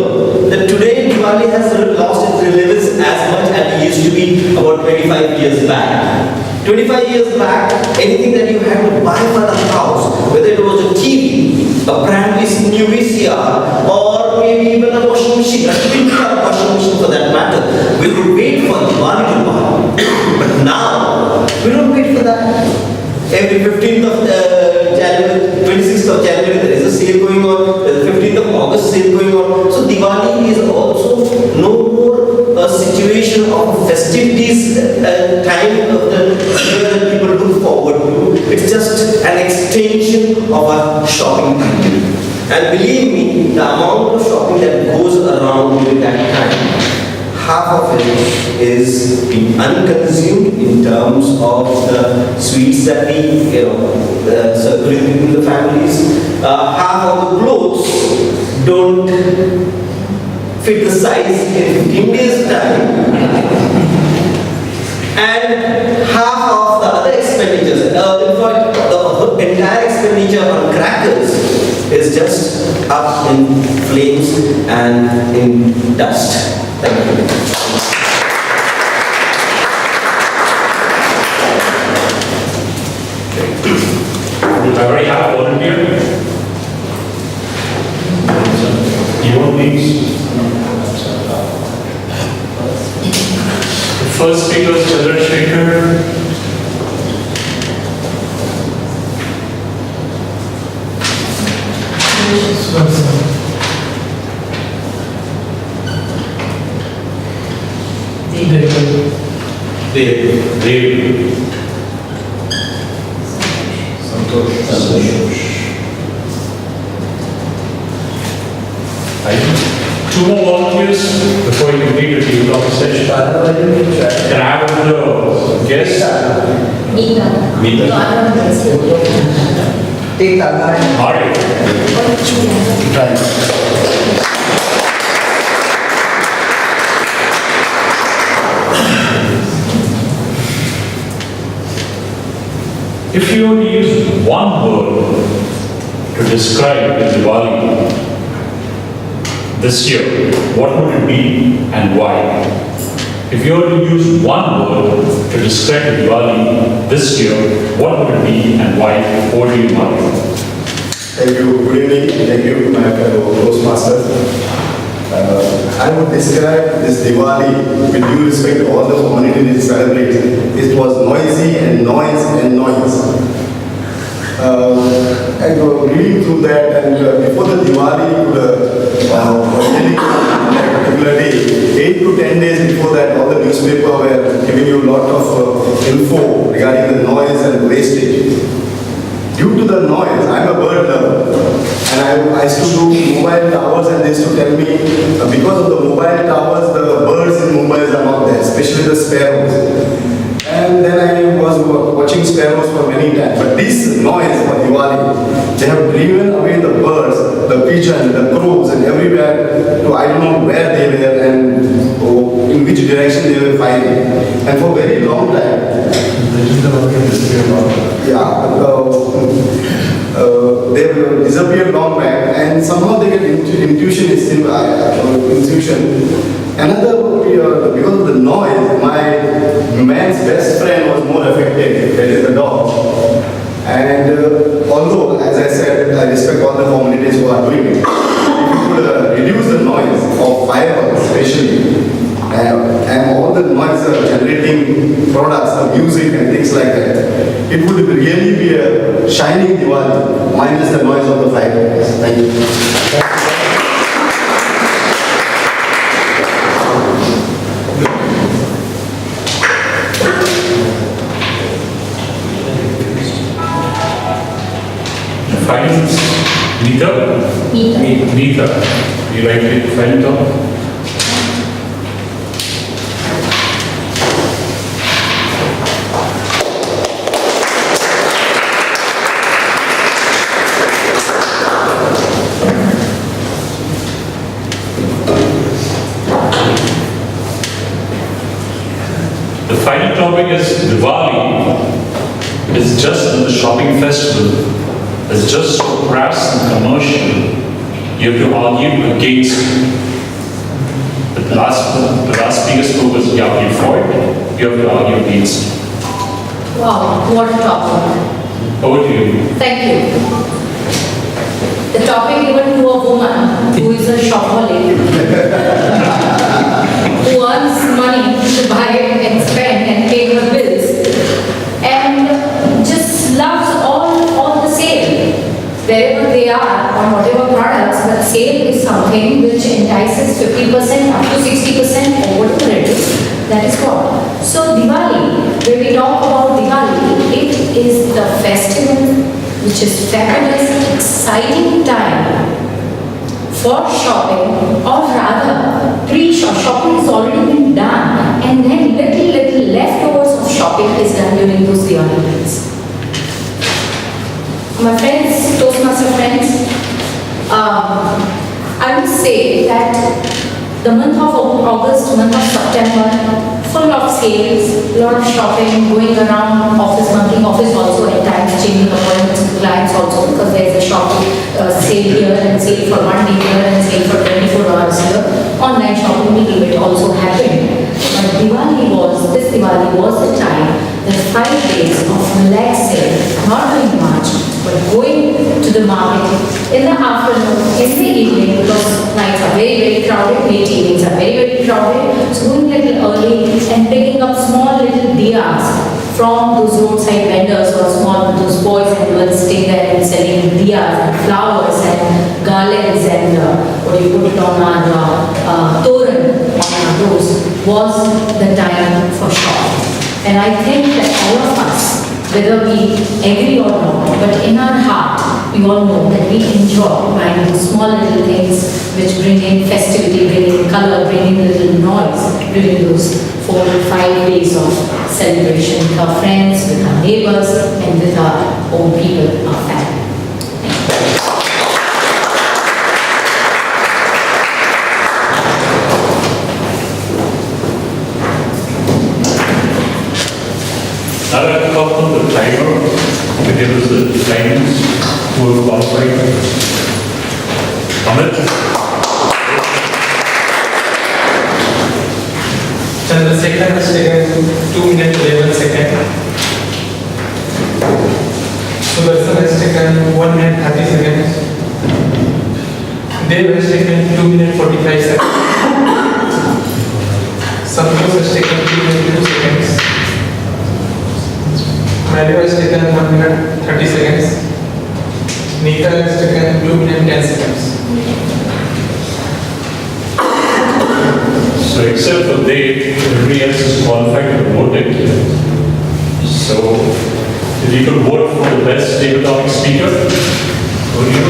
that today Diwali has lost its relevance as much as it used to be about 25 years back. 25 years back, anything that you had to buy for the house, whether it was a TV, sale going on. So Diwali is also no more a situation of festivities time of the year that people look forward to. It's just an extension of a shopping period. And believe me, the amount of shopping that goes around during that time, half of it is being unconsumed in terms of the sweets that we circulate between the families. Half of the clothes don't fit the size in 15 days time. And half of the other expenditures, in fact, the entire expenditure on crackers is just up in flames and in dust. Thank you. I already have a volunteer. You want these? The first speaker is Chandrasekhar. Dev. Santosh. Two more volunteers before you complete the team conversation. Can I have another guest? Meeta. Mario. If you were to use one word to describe the Diwali this year, what would it be and why? If you were to use one word to describe the Diwali this year, what would it be and why? Over to you, Mario. Thank you. Good evening. Thank you, my fellow Toastmasters. I would describe this Diwali with due respect to all the community that celebrates. It was noisy and noise and noise. And reading through that, and before the Diwali really on that particular day, 8 to 10 days before that, all the newspaper were giving you a lot of info regarding the noise and wastage. Due to the noise, I'm a bird lover, and I used to do mobile towers, and they used to tell me because of the mobile towers, the birds in Mumbai are not there, especially the sparrows. And then I was watching sparrows for many times. But this noise for Diwali, they have driven away the birds, the pigeons, the crows, and everywhere to I don't know where they were and in which direction they were flying. And for a very long time, they will disappear long back, and somehow they get intuition. Another, because of the noise, my man's best friend was more affected, that is the dog. And although, as I said, I respect all the communities who are doing it, if you could reduce the noise of fireworks especially, and all the noise generating products, the music and things like that, it would really be a shining Diwali, minus the noise of the fireworks. Thank you. Finance, Meeta. Do you like to find top? The final topic is Diwali. It is just the shopping festival. It's just so crass and commercial. You have to argue against the last speaker spoke was Yapi Ford. You have to argue against. Wow, what a topic. Over to you. Thank you. The topic given to a woman who is a shopaholic, who earns money to buy and spend and pay her bills, and just loves all the sale. wherever they are on whatever products, but sale is something which entices 50% up to 60% or whatever it is. That is what. So Diwali, when we talk about Diwali, it is the festival which is fabulous, exciting time for shopping, or rather shopping has already been done, and then little leftovers of shopping is done during those Diwali days. My friends, Toastmaster friends, I would say that the month of August, month of September, full of sales, lot of shopping, going around office, monthly office also at times, changing appointments with clients also, because there is a shopping sale here and sale for 1 day here and sale for 24 hours here. Online shopping little bit also happened. But this Diwali was the time that 5 days of relaxing, not doing much, but going to the market in the afternoon, in the evening, because nights are very crowded, late evenings are very crowded, so going a little early and picking up small little diyas from those roadside vendors or those boys and girls staying there and selling diyas and flowers and garlands and what do you put it on our toran on our doors, was the time for shopping. And I think that all of us, whether we agree or not, but in our heart, we all know that we enjoy buying those small little things which bring in festivity, bring in color, bring in little noise during those 4 to 5 days of celebration with our friends, with our neighbors, and with our own people, our family. Now I have called on the timer, to give us the timings who are qualified. Amit? Chandrasekhar has taken 2 minutes 11 seconds. Sudarshan has taken 1 minute 30 seconds. Dev has taken 2 minutes 45 seconds. Santosh has taken 2 minutes 2 seconds. Mario has taken 1 minute 30 seconds. Nita has taken 2 minutes 10 seconds. So except for Dave, everybody else is qualified to vote it. So if you could vote for the best table topic speaker, who do you?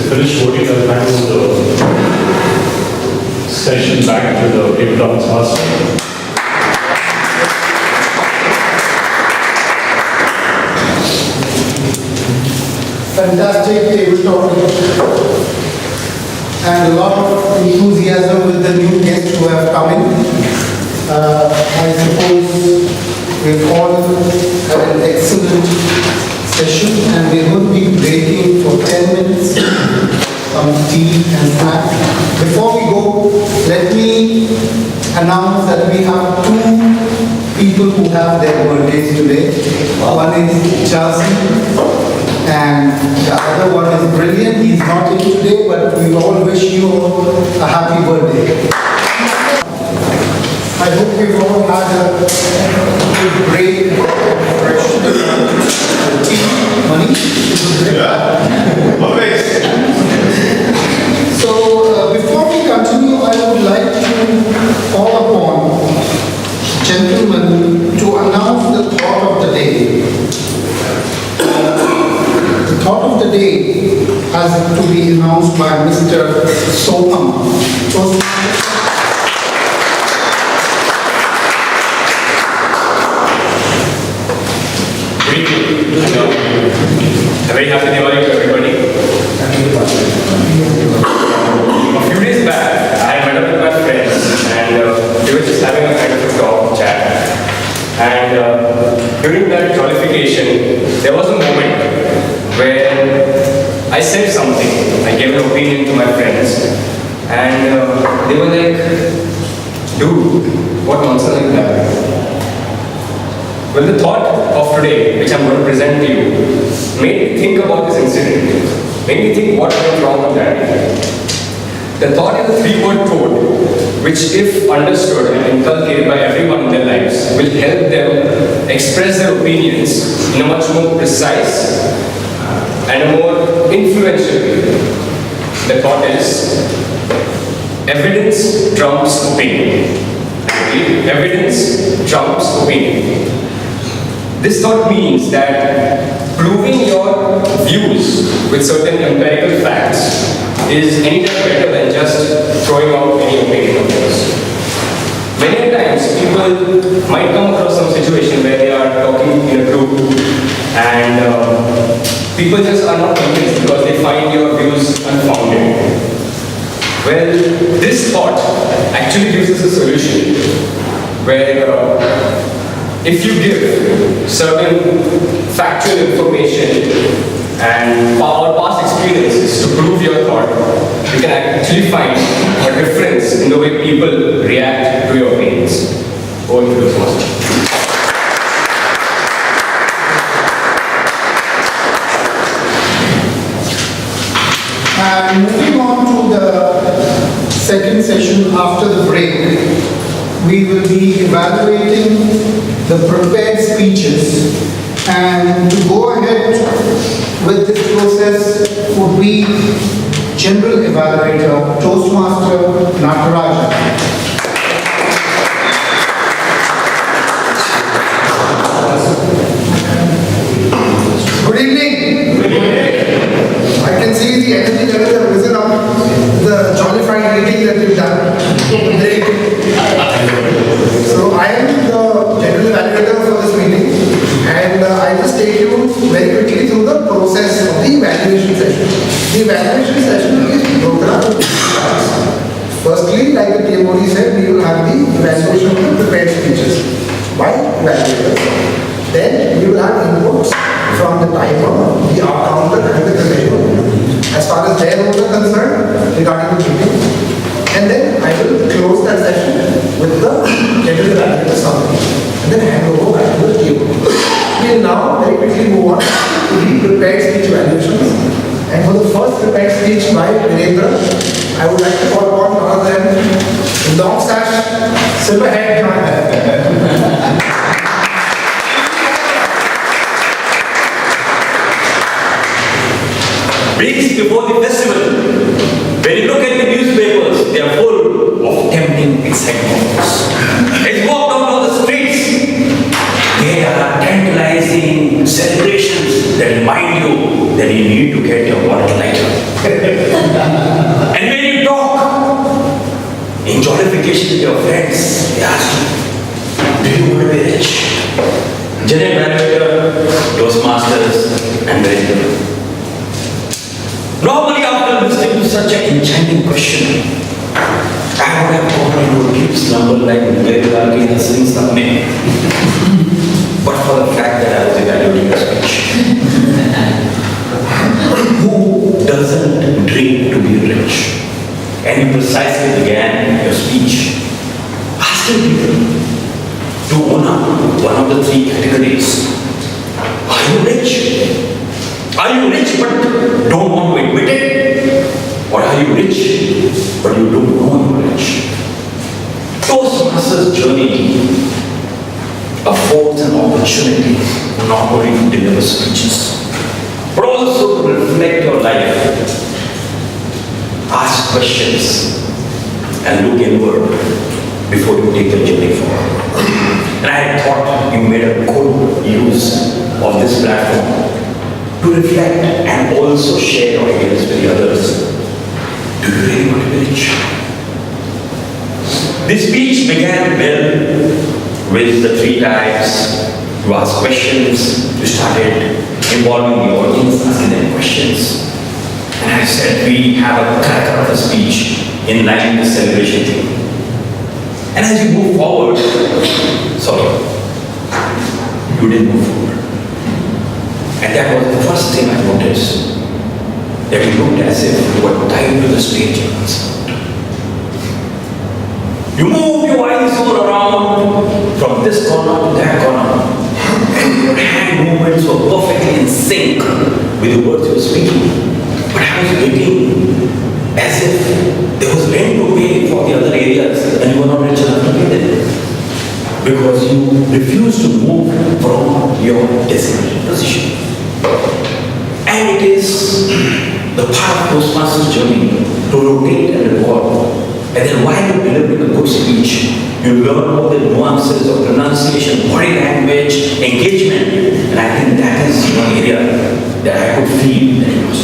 Finish voting, I'll hand over the session back to the table topics master. Fantastic table topic and a lot of enthusiasm with the new guests who have come in. I suppose we've all had an excellent session and we're going to be breaking for 10 minutes, some tea and snack. Before we go, let me announce that we have 2 people who have their birthdays today. One is Chelsea and the other one is Brilliant. He's not in today, but we all wish you a happy birthday. I hope you've all had a good break, fresh tea, money. Yeah, always. So before we continue, I would like to call upon gentlemen to announce the thought of the day. The thought of the day has to be announced by Mr. Soham. A very happy Diwali to everybody. my friends, and they were like, dude, what nonsense like that? Well, the thought of today, which I'm going to present to you, made me think about this incident, made me think what went wrong on that day. The thought is a three-word code, which if understood and inculcated by everyone in their lives, will help them express their opinions in a much more precise and a more influential way. The thought is, evidence trumps opinion. Evidence trumps opinion. This thought means that proving your views with certain empirical facts is anything better than just throwing out any opinion of yours. Many times people might come across some situation where they are talking in a group and people just are not convinced because they find your views unfounded. Well, this thought actually gives us a solution where if you give certain factual information and our past experiences to prove your thought, you can actually find a difference in the way people react to your opinions. Over to you, Master. And moving on to the second session after the break, we will be evaluating the prepared speeches, and to go ahead with this process would be General Evaluator, Toastmaster Natarajan. Good evening. Good evening. I can see the energy levels have risen up, the jollified meeting that we've done. Great. So I am the General Evaluator for this meeting, and I just take you very quickly through the process of the evaluation session. The evaluation session is broken up into parts. Firstly, like the TMOD said, we will have the evaluation of the prepared speeches by evaluators. Then we will have inputs from the timer, the counter, and the criterion as far as their roles are concerned regarding the meeting. And then I will close that session with the General Evaluator summary and then hand over back to the table. We will now very quickly move on to the prepared speech evaluations. And for the first prepared speech by Virendra, I would like to call upon none other than long sash, silver head. Weeks before the festival, when you look at the newspapers, they are full of tempting excitements. As you walk down the streets, there are tantalizing celebrations that remind you that you need to get your water lighter. And when you talk in jollification with your friends, they ask you, do you want to be rich? General Manager, Toastmasters, and Virendra. Normally, after listening to such an enchanting question, I would have gone into a deep slumber like Vedalaki in the sins of me. But for the fact that I was evaluating a speech. Who doesn't dream to be rich? And you precisely began your speech asking people to own up one of the three categories. Are you rich? Are you rich but don't want to admit it? Or are you rich but you don't know you're rich? Toastmasters' journey affords an opportunity not only to deliver speeches, but also to reflect your life, ask questions, and look inward before you take the journey forward. And I thought you made a good use of this platform to reflect and also share your ideas with the others. Do you really want to be rich? This speech began well with the three types. You ask questions, you started involving the audience, asking them questions. And I said, we have a character of a speech in line with the celebration theme. And as you move forward, you didn't move forward. And that was the first thing I noticed, that you looked as if you were tied to the the stage. You move your eyes all around from this corner to that corner, and your hand movements were perfectly in sync with the words you were speaking. But I was waiting as if there was rent to pay for the other areas and you were not rich enough to pay them. Because you refused to move from your designated position. And it is the part of Toastmasters' journey to rotate and record. And then while you're delivering a good speech, you learn all the nuances of pronunciation, body language, engagement. And I think that is one area that I could feel that it was.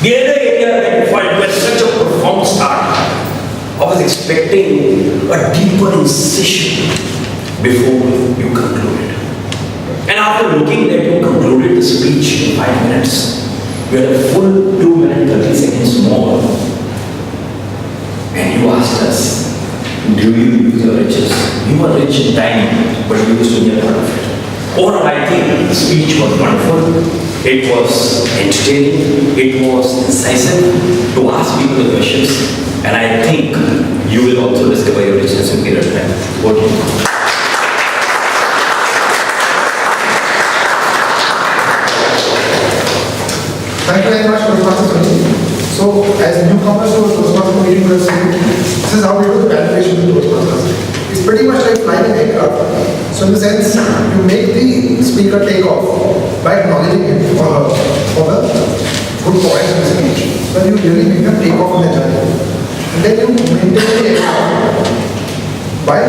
The other area that you find was such a profound start. I was expecting a deeper incision before you concluded. And after looking that you concluded the speech in 5 minutes, you had a full 2 minutes 30 seconds more. And you asked us, do you use your riches? You are rich in time, but you used to be a part of it. Overall, I think the speech was wonderful. It was entertaining. It was incisive to ask people the questions. And I think you will also discover your richness in period of time. What do you think? Thank you very much for the participation. So, as newcomers to a Toastmaster meeting will see, this is how we do the evaluation of Toastmasters. It's pretty much like flying an aircraft. So, in the sense, you make the speaker take off by acknowledging him or her for the good points in the speech. So, you really make them take off on their journey. And then you maintain the aircraft by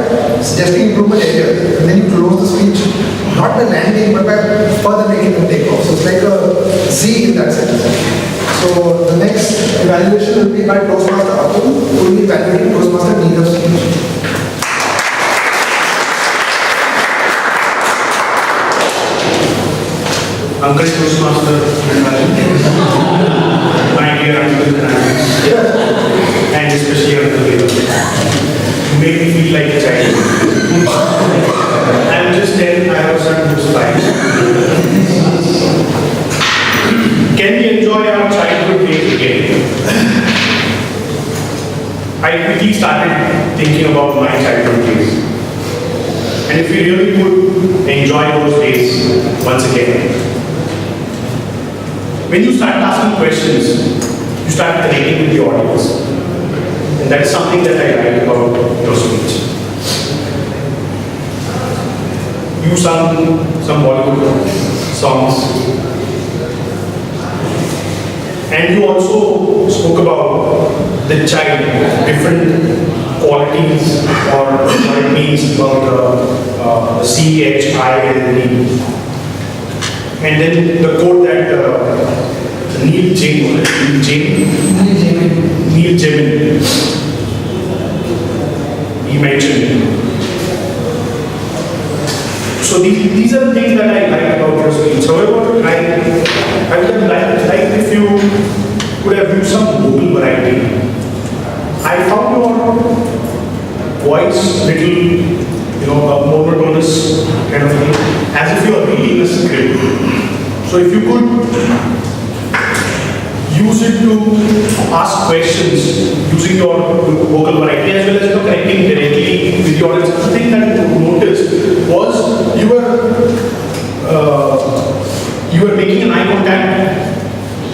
suggesting improvement areas, and then you close the speech, not by landing, but by further making them take off. So it's like a Z in that sense. So the next evaluation will be by Toastmaster Atul, who will be evaluating Toastmaster Neeraj's speech. Uncle Toastmaster, my dear Uncle and especially Uncle Leela. You make me feel like a child. I'm just 10, I have a son who's 5. Can we enjoy our childhood days again? I quickly started thinking about my childhood days. And if we really could enjoy those days once again, when you start asking questions, you start connecting with the audience. And that is something that I like about your speech. You sung some Bollywood songs. And you also spoke about the child, different qualities or what it means about the C-H-I-L-D. And then the quote that Neil Jamin, he mentioned. So these are the things that I like about your speech. However, I would have liked if you could have used some vocal variety. I found your voice little, monotonous kind of thing, as if you are reading a script. So if you could use it to ask questions using your vocal variety as well as connecting directly with the audience. The thing that I noticed was you were making an eye contact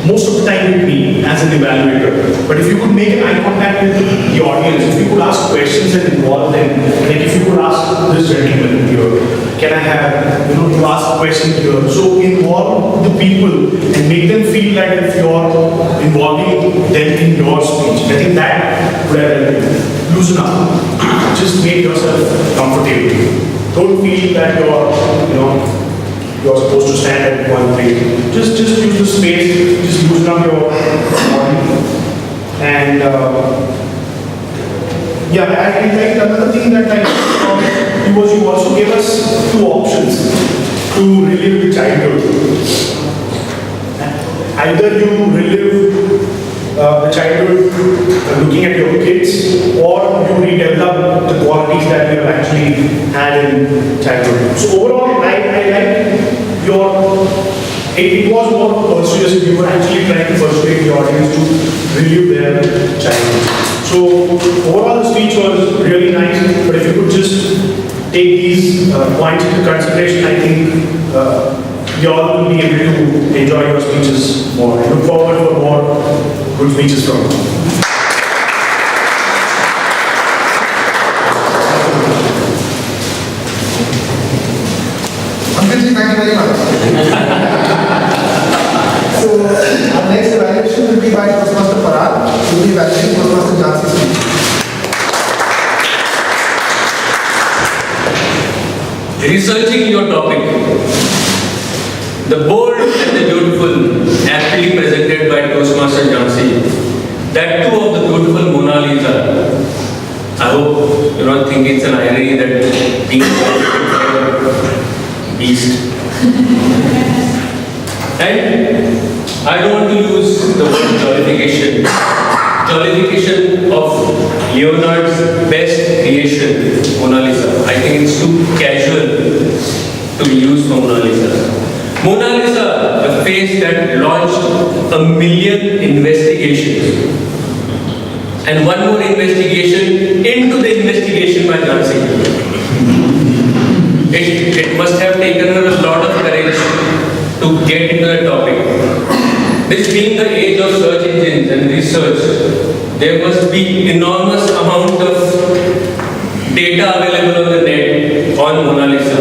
most of the time with me as an evaluator. But if you could make an eye contact with the audience, if you could ask questions and involve them, like if you could ask this gentleman here, can I have, you ask a question here. So involve the people and make them feel like if you're involving them in your speech. I think that would have helped you. Loosen up. Just make yourself comfortable. Don't feel that you're supposed to stand at one place. Just use the space, just loosen up your body. And I like another thing that I liked was you also gave us 2 options to relive the childhood. Either you relive the childhood looking at your kids, or you redevelop the qualities that you have actually had in childhood. So overall, I like your it was more persuasive. We were actually trying to persuade the audience to relive their childhood. So overall the speech was really nice, but if you could just take these points into consideration, I think you all will be able to enjoy your speeches more. I look forward for more good speeches from you. Thank you very much. So, our next evaluation will be by Toastmaster Parag, who will be evaluating Toastmaster Jansi's speech. Researching your topic. The bold and the beautiful, aptly presented by Toastmaster Jansi. That too of the beautiful Mona Lisa. I hope you don't think it's an irony that being beast. And I don't want to use the word jollification. Jollification of Leonardo's best creation, Mona Lisa. I think it's too casual to use for Mona Lisa. Mona Lisa, the face that launched 1 million investigations. And one more investigation into the investigation by Jansi. It must have taken her a lot of courage to get into the topic. This being the age of search engines and research, there must be enormous amount of data available on the net on Mona Lisa.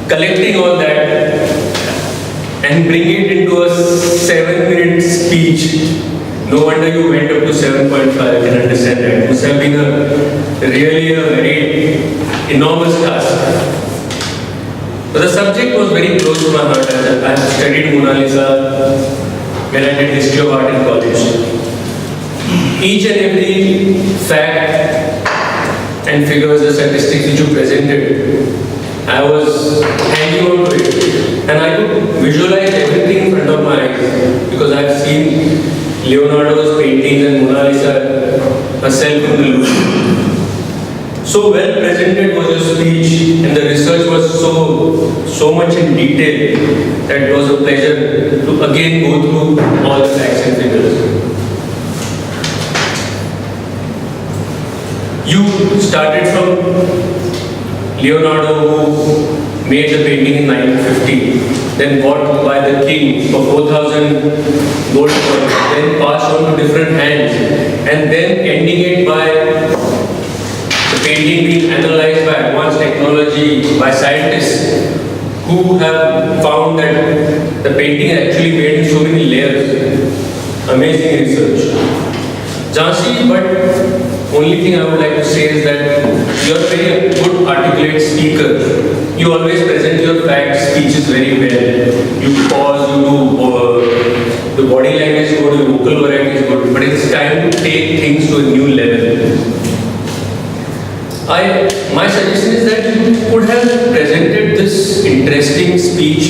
Collecting all that and bring it into a 7-minute speech. No wonder you went up to 7.5, I can understand that. It must have been really a very enormous task. But the subject was very close to my heart. I have studied Mona Lisa when I did history of art in college. Each and every fact and figures, the statistics which you presented, I was hanging on to it. And I could visualize everything in front of my eyes because I have seen Leonardo's paintings and Mona Lisa herself in the Louvre. So well presented was your speech and the research was so much in detail that it was a pleasure to again go through all the facts and figures. You started from Leonardo, who made the painting in 1950, then bought by the king for 4,000 gold coins, then passed on to different hands, and then ending it by the painting being analyzed by advanced technology by scientists who have found that the painting is actually made in so many layers. Amazing research. Jansi, but only thing I would like to say is that you are a very good articulate speaker. You always present your facts, speeches very well. You pause, you do, the body language is good, the vocal variety is good, but it's time to take things to a new level. My suggestion is that you could have presented this interesting speech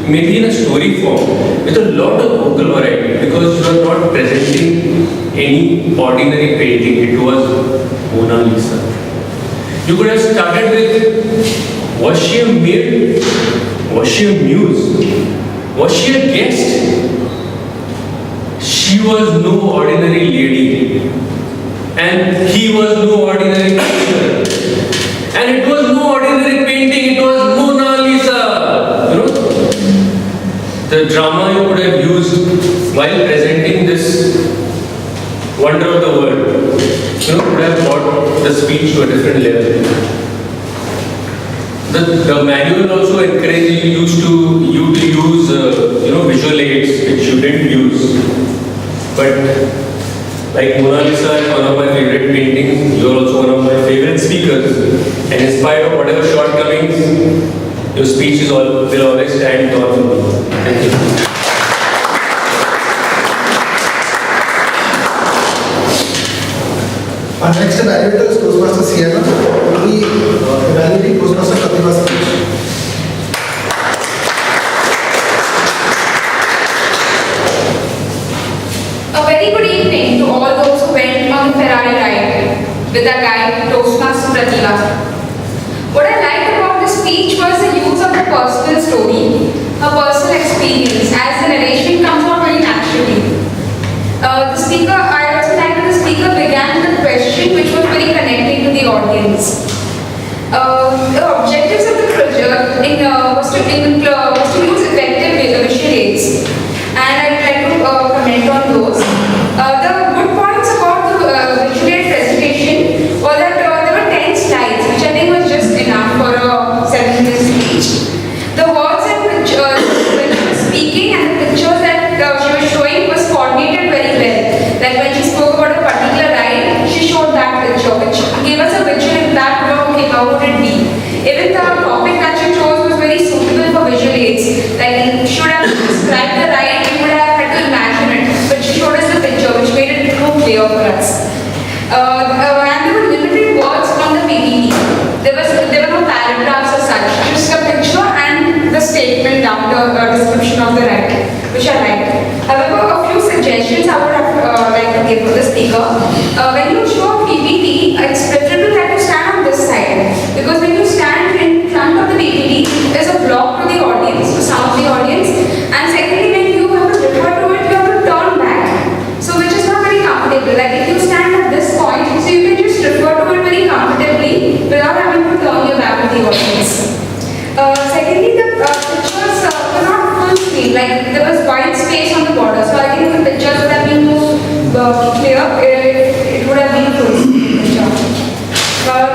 maybe in a story form with a lot of vocal variety because you are not presenting any ordinary painting. It was Mona Lisa. You could have started with, was she a maid? Was she a muse? Was she a guest? She was no ordinary lady. And he was no ordinary painter. And it was no ordinary painting, it was Mona Lisa. You know, the drama you could have used while presenting this wonder of the world, you know, could have brought the speech to a different level. The manual also encourages you to use visual aids which you didn't use. But like Mona Lisa is one of my favorite paintings, you are also one of my favorite speakers. And in spite of whatever shortcomings, your speech will always stand tall for me. Thank you. Our next evaluator is Toastmaster Sienna, who will be evaluating Toastmaster Kativa's speech. A very good evening to all those who went on the Ferrari ride with our guide Toastmaster Pratila. What I liked about this speech was the use of the personal story her personal experience, as the narration comes out very naturally. I also like that the speaker began with a question which was very connecting to the audience. The objectives of the project was to use effective visual aids, and I'd like to comment on those. The good points about the visual aid presentation was that there were 10 slides, which I think was just enough for a 7-minute speech. The words and pictures when she was speaking and the pictures that she was showing was coordinated very well. Like when she spoke about a particular ride, she showed that picture, which gave us a visual impact of okay, how would it be. Even the topic that she chose was very suitable for visual aids. Like should have described the ride, we would have had to imagine it, but she showed us the picture, which made it more clear for us. And there were limited words from the PPT. There were no paragraphs or such, just a picture and the statement down the description of the ride, which I liked. However, a few suggestions I would have like to give to the speaker. When you show a PPT, it's preferable that you stand on this side, because when you stand in front of the PPT, there's a block to the audience, to some of the audience, and secondly, when you have to refer to it, you have to turn back, so which is not very comfortable. Like if you stand at this point, so you can just refer to it very comfortably without having to turn your back to the audience. Secondly, the pictures were not full screen, like there was white space on the border, so I think the pictures would have been more clear, it would have been full screen picture.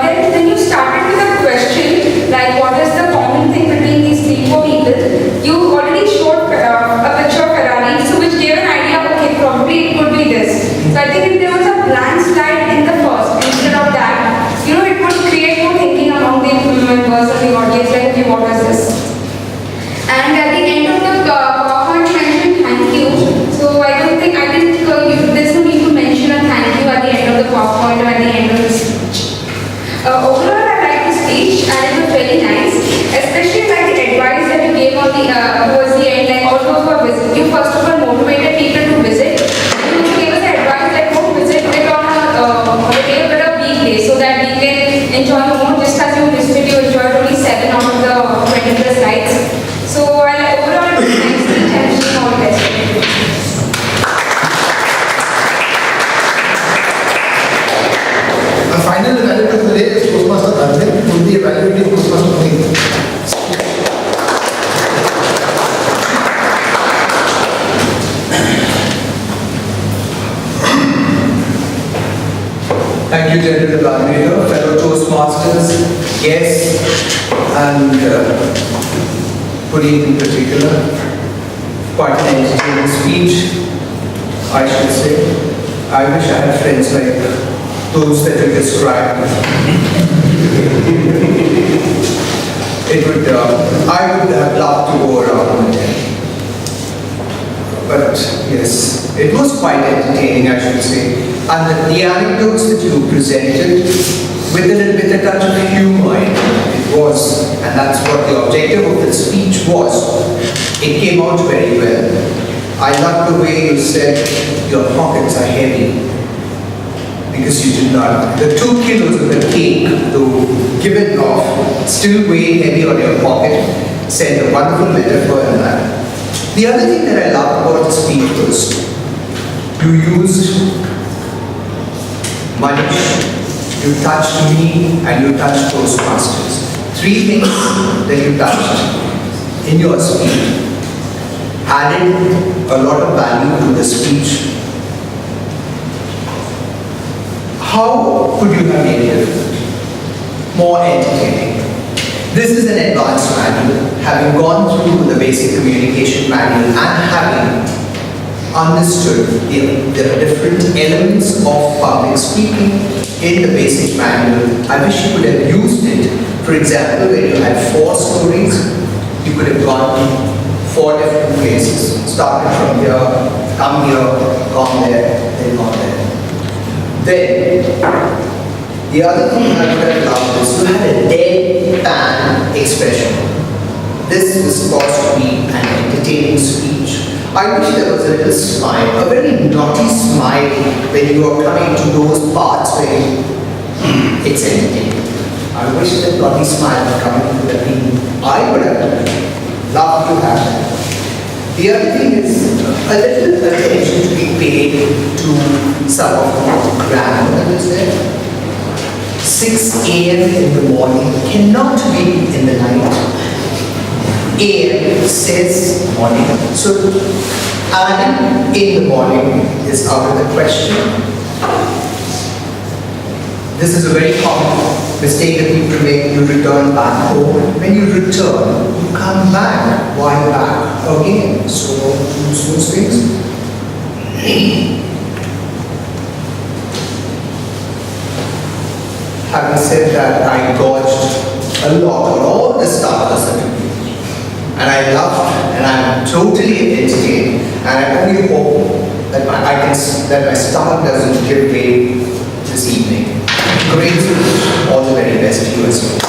Then when you started with a question, like what is the common thing between these 3-4 people, you already showed a picture of Ferrari, so which gave an idea, okay, probably it could be this. So I think if there was a blank slide in the first, instead of that, it would create more thinking among the members of the audience, like, okay, what is this? And at the end of the PowerPoint, you mentioned thank you. So I think there's no need to mention a thank you at the end of the PowerPoint or at the end of the speech. Overall, I like the speech and it was very nice, especially like the advice that you gave on the towards the end, like all those who are visiting. You first of all motivated people to visit, and you gave us advice like go visit it on a day but a weekday, so that we can enjoy more. Just as you listed, you enjoyed only 7 out of the 20 plus slides. So overall, it was nice speech and wishing all the best. A final evaluator of the day is Toastmaster Arvind, who will be evaluating Toastmaster Puneet. Thank you, General Evaluator, fellow Toastmasters, guests, and Puneet in particular. Quite an entertaining speech, I should say. I wish I had friends like those that you described. I would have loved to go around with them. But yes, it was quite entertaining, I should say. And the anecdotes that you presented, with a little bit of touch of humor in it was, and that's what the objective of the speech was. It came out very well. I love the way you said your pockets are heavy, because you did not. The 2 kilos of the cake, though given off, still weigh heavy on your pocket, said a wonderful metaphor in that. The other thing that I loved about the speech was you used money, you touched me, and you touched Toastmasters. 3 things that you touched in your speech added a lot of value to the speech. How could you have made it different? More entertaining. This is an advanced manual. Having gone through the basic communication manual and having understood there are different elements of public speaking in the basic manual, I wish you could have used it. For example, when you had 4 stories, you could have gone 4 different places. Started from here, come here, gone there, then gone there. Then, the other thing I would have loved is to have a deadpan expression. This was supposed to be an entertaining speech. I wish there was a little smile, a very naughty smile when you are coming to those parts where it's entertaining. I wish that naughty smile would come into the people. I would have done it. love to have that. The other thing is a little attention to be paid to some of the grammar that is there. 6 a.m. in the morning cannot be in the night. A.M. says morning. So early in the morning is out of the question. This is a very common mistake that people make. You return back home. When you return, you come back. Why back again? So don't use those things. Having said that, I dodged a lot on all the starters that we did. And I loved and I'm totally entertained. And I only hope that my stomach doesn't give way this evening. Great speech. All the very best to you as well.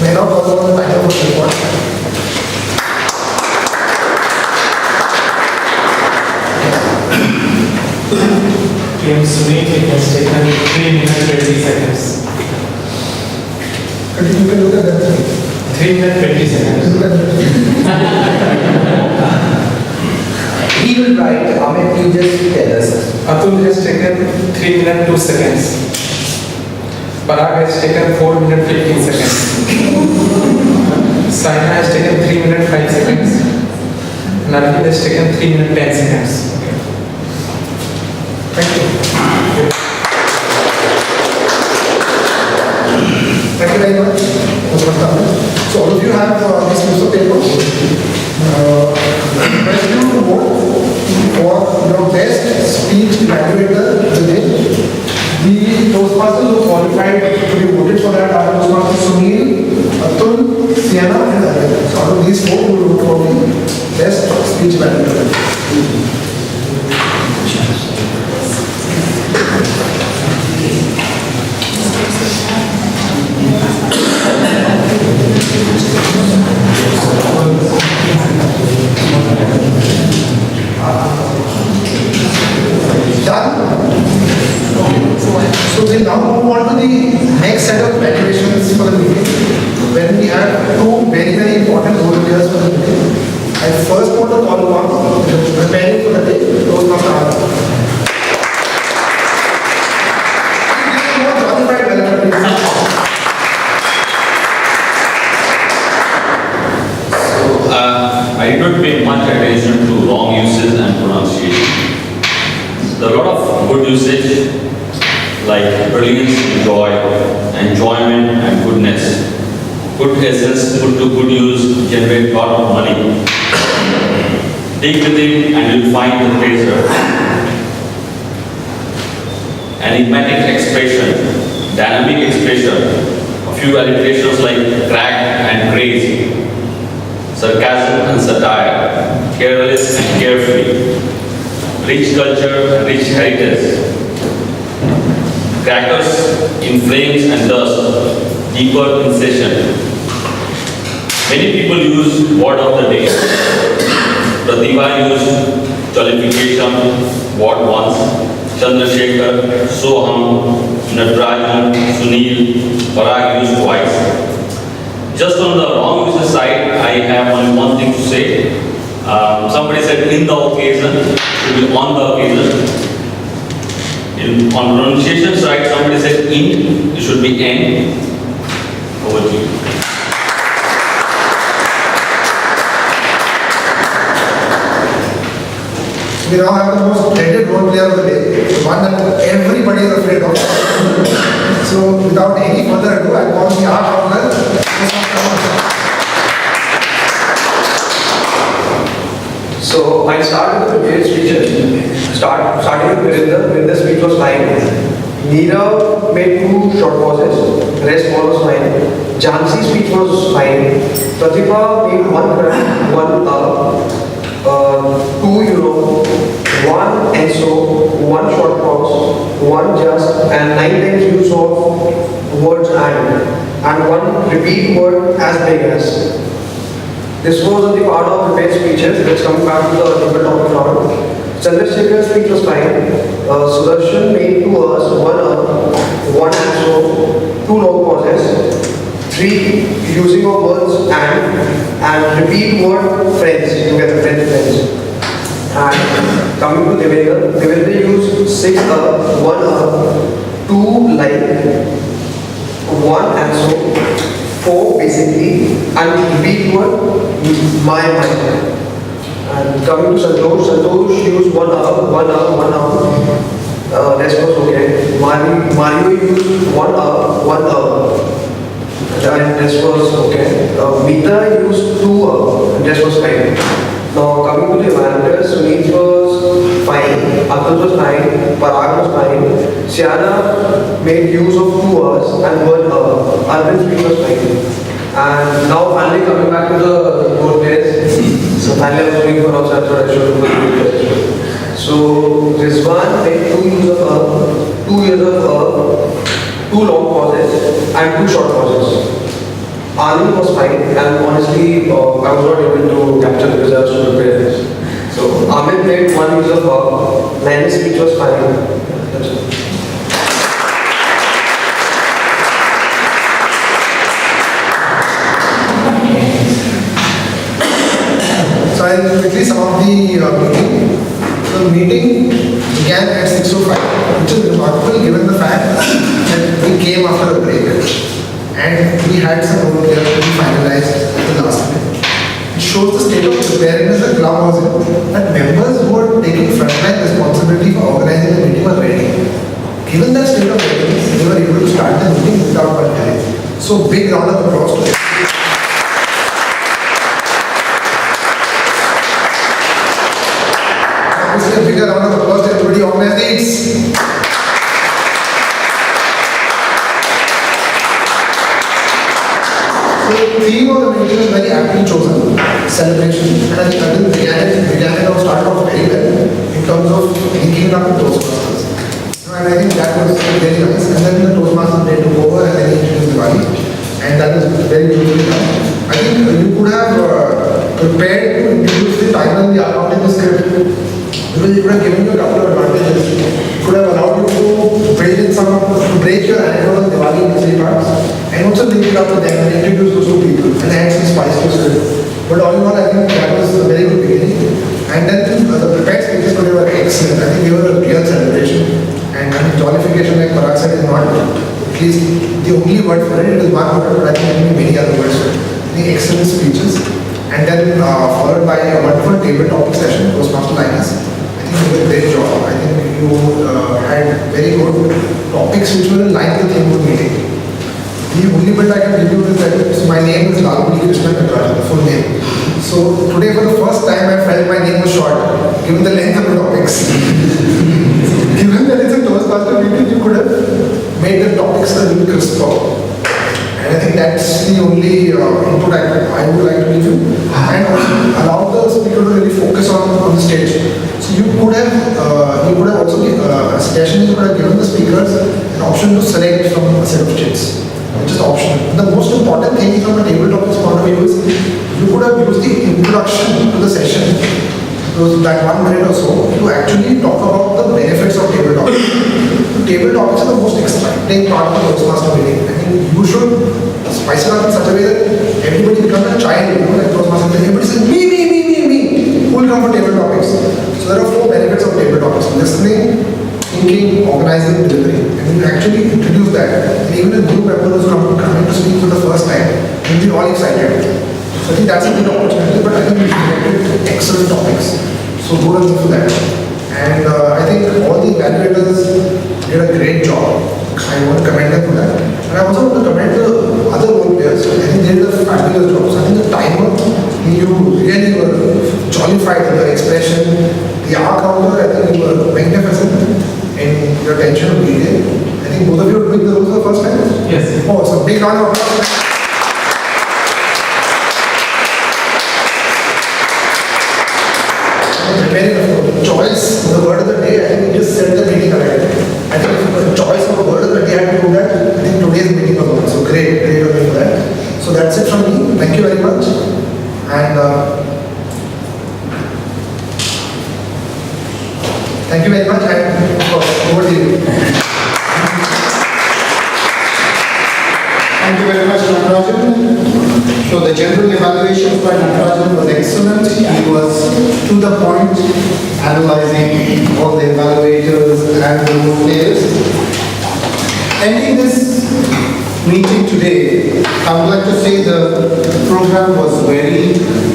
May I now call on the panel for report. Sunil, it has taken 3 minutes 20 seconds. You can look at that. 3 minutes 20 seconds. He will write, Amit, you just tell us. Atul has taken 3 minutes 2 seconds. Parag has taken 4 minutes 15 seconds. Saina has taken 3 minutes 5 seconds. Narendra has taken 3 minutes 10 seconds. Thank you. Thank you very much. So all of you have this piece of paper. Request you to vote for your best speech evaluator today. The Toastmasters who qualified to be voted for that are Toastmasters Sunil, Atul, Sienna and Arya. So out of these 4 who will vote for the best speech evaluator. Done? So we now move on to the next set of evaluations for the meeting, when we have 2 very, very important role players for the meeting. I first want to call upon preparing for the day, Toastmaster. I did not pay much attention to wrong uses and pronunciation. There are a lot of good usage like brilliance, joy, enjoyment and goodness. Good essence put to good use generate a lot of money. Dig within and you'll find the treasure. Enigmatic expression, dynamic expression, a few alliterations like crack and crazy, sarcasm and satire, careless and carefree, rich culture and rich heritage, crackers in flames and dust, deeper in session. Many people use word of the day. Pratibha used jollification, word once, Chandrasekhar, Soham, Natarajan, Sunil, Parag used twice. Just on the wrong user side, I have only one thing to say. Somebody said in the occasion, should be on the occasion. On pronunciation side, somebody said in, it should be n. Over to you. We now have the most dreaded role player of the day, the one that everybody is afraid of. So without any further ado, I call the art of the So I started with the previous speeches. Starting with Virendra, when the speech was fine. Neera made 2 short pauses, rest follows fine. Jhansi's speech was fine. Pratibha made 1 and so, 1 short pause, 1 just, and 9 times use of words and 1 repeat word as big as. This was the part of prepared speeches. Let's come back to the topic now. Chandrasekhar's speech was fine. Sudarshan made 2 hours, 1 hour, 1 answer, 2 long pauses, 3 using of words and repeat word friends together, friends. And coming to Devendra used 6 hour, 1 hour, 2 line, 1 answer, 4 basically, and repeat word my. And coming to Santosh used 1 hour, 1 hour. Rest was okay. Mario used 1 hour. And rest was okay. Meeta used 2 hours, and rest was fine. Now coming to the evaluators, Sunil was fine, Atul was fine, Parag was fine, Siana made use of 2 hours and 1 hour, Arvind's speech was fine. And now finally coming back to the board players, so finally I was doing for outside, so I should do the board players. So Rizwan made 2 years of 2 long pauses and 2 short pauses. Anand was fine, and honestly, I was not able to capture the results to prepare this. So Amit made 1 use of Nain's speech was fine. That's it. So I'll quickly sum up the meeting. The meeting began at 6:05, which is remarkable given the fact that we came after a break and we had some role players to be finalized at the last minute. It shows the state of preparedness the club was in, that members who are taking frontline responsibility for organizing the meeting were ready. Given that state of readiness, they were able to start the meeting without one delay. So big round of applause to them. A bigger round of applause to everybody organized needs. So the theme of the meeting is very aptly chosen, celebration. And I think Arvind began it or started off very well in terms of linking up with Toastmasters. And I think that was very nice. And then the Toastmasters day took over and then he introduced Diwali. And that was very beautifully done. I think you could have prepared to introduce the title and the account in the script. Because it would have given you a couple of advantages. It could have allowed you to break your anecdote on Diwali into 3 parts and also link it up with them and introduce those 2 people and add some spice to it. But all in all, I think that was a very good beginning. And then the prepared speeches were excellent. I think they were a real celebration. And I think jollification, like Parag said, is not at least the only word for it. It is one word, but I think there can be many other words for it. I think excellent speeches. And then followed by a wonderful table topic session, Toastmaster Linus. You did a great job. I think you had very good topics which were in line with the theme of the meeting. The only bit I can give you is that my name is Lalpudi Krishna Katraj, the full name. So today for the first time I felt my name was short, given the length of the topics. Given that it's a Toastmaster meeting, you could have made the topics a little crisper. And I think that's the only input I would like to give you. And also allow the speaker to really focus on the stage. So you could have also, a suggestion is you could have given the speakers an option to select from a set of chits, which is optional. The most important thing from a table topics point of view is you could have used the introduction to the session, that 1 minute or so, to actually talk about the benefits of table topics. Table topics are the most exciting part of the Toastmaster meeting. I mean, you should spice it up in such a way that everybody becomes a child, like Toastmaster. Everybody says, me. Who will come for table topics? So there are 4 benefits of table topics: listening, thinking, organizing, delivering. And you actually introduce that. And even a new member who's coming to speak for the first time will be all excited. So I think that's a good opportunity, but I think we selected excellent topics. So go and for that. And I think all the evaluators did a great job. I want to commend them for that. And I also want to commend the other role players. I think they did a fabulous job. So I think the timer, you really were jollified with the expression. The hour counter, I think you were magnificent in your attention to detail. I think both of you are doing the rules for the first time? Yes. Oh, so big round of applause. Choice, the word of the day, I think we just set the meeting ahead. I think if the choice of the word of the day I had to do that, I think today's meeting was on. So great of you for that. So that's it from me. Thank you very much. And Thank you very much, and of course, over to you. Thank you very much, Natarajan. So the general evaluation by Natarajan was excellent. He was to the point, analyzing all the evaluators and the role players. Ending this meeting today, I would like to say the program was very